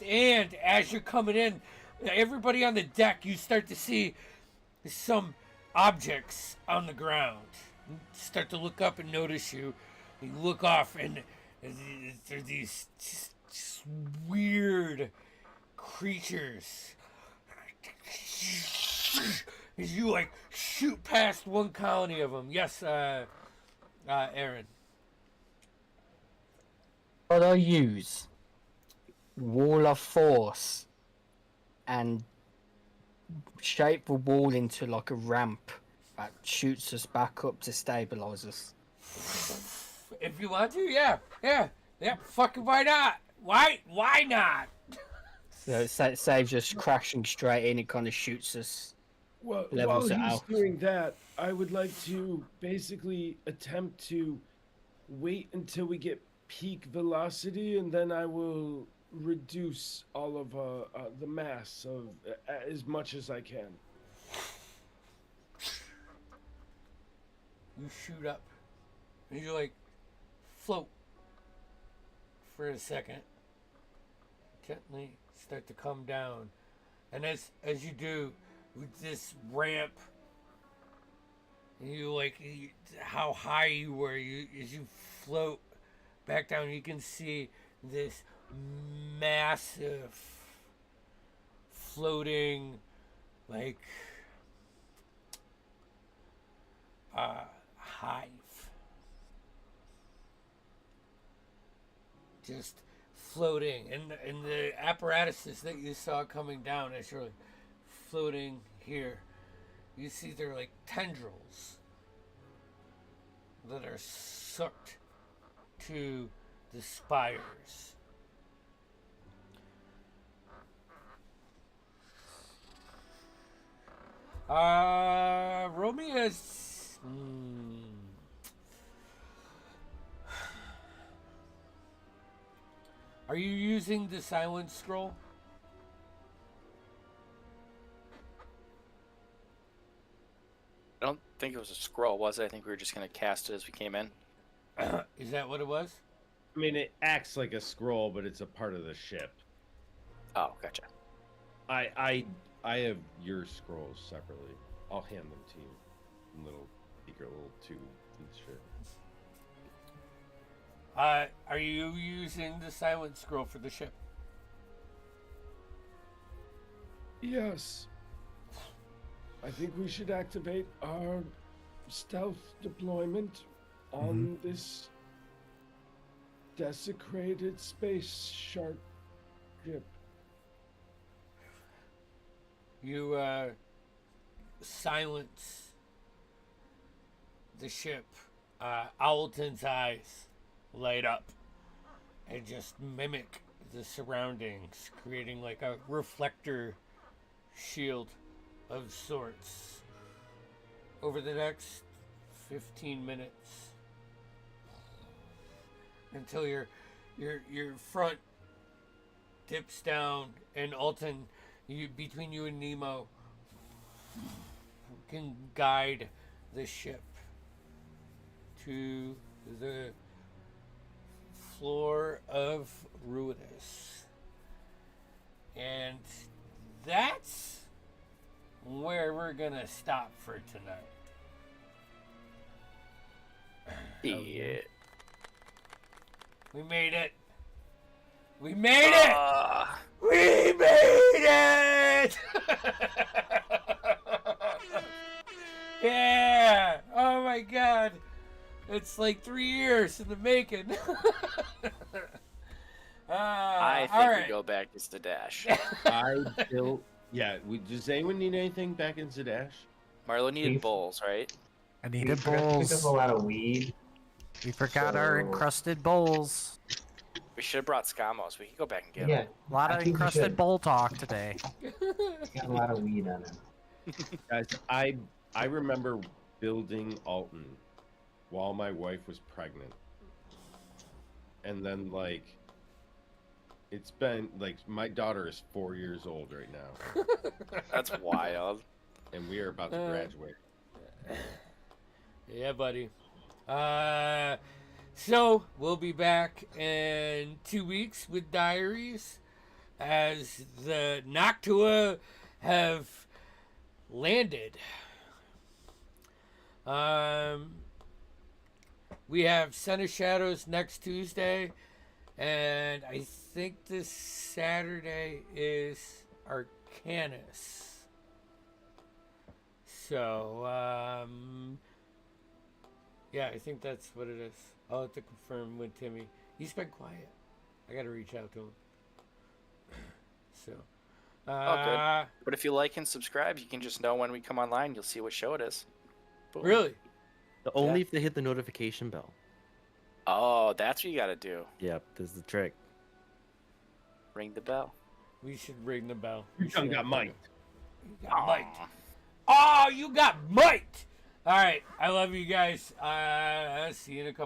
and as you're coming in, everybody on the deck, you start to see some objects on the ground. You start to look up and notice you. You look off, and there are these just weird creatures. As you like shoot past one colony of them. Yes, Aaron. Could I use Wall of Force and shape the wall into like a ramp that shoots us back up to stabilize us? If you want to, yeah. Fucking why not? Why not? So it saves us crashing straight in. It kind of shoots us. Well, while Levels it he's out. doing that, I would like to basically attempt to wait until we get peak velocity, and then I will reduce all of the mass of as much as I can. You shoot up, and you like float for a second, gently start to come down, and as you do, with this ramp, you how high you were. As you float back down, you can see this massive floating hive, just floating, and the apparatuses that you saw coming down as you're floating here, you see they're like tendrils that are sucked to the spires. Romeo's. Are you using the silent scroll? I don't think it was a scroll, was it? I think we were just gonna cast it as we came in. Is that what it was? I mean, it acts like a scroll, but it's a part of the ship. Oh, gotcha. I have your scrolls separately. I'll hand them to you. Little tube and shit. Are you using the silent scroll for the ship? Yes. I think we should activate our stealth deployment on this desecrated space shark ship. You silence the ship. Owlton's eyes light up and just mimic the surroundings, creating like a reflector shield of sorts. Over the next 15 minutes, until your front dips down, and Alton, between you and Nemo, can guide the ship to the floor of Ruidus. And that's where we're gonna stop for tonight. Yeah. We made it. We made it. We made it. Yeah. Oh my God. It's like 3 years in the making. I all think right. we go back to Stadash. Does anyone need anything back in Zadash? Marlo needed Beef. bowls, right? I We needed forgot to pick up bowls. a lot of weed. We forgot our So- encrusted bowls. We should have brought Scamos. We could go back and get Yeah, them. A lot I of think we encrusted should. bowl talk today. Got a lot of weed on him. Guys, I remember building Alton while my wife was pregnant. And then it's been my daughter is 4 years old right now. That's wild. And we are about to graduate. Yeah, buddy. So we'll be back in 2 weeks with Diaries, as the Noctua have landed. We have Son of Shadows next Tuesday, and I think this Saturday is Arcanus. So, yeah, I think that's what it is. I'll have to confirm with Timmy. He's been quiet. I gotta reach out to him. So. Good. But if you like and subscribe, you can just know when we come online. You'll see what show it is. Boom. Really? Only if they hit the notification bell. Oh, that's what you got to do. Yep, this is the trick. Ring the bell. We should ring the bell. Your tongue got mic'd. You got mic'd. Oh, you got mic'd! All right. I love you guys. See you in a couple.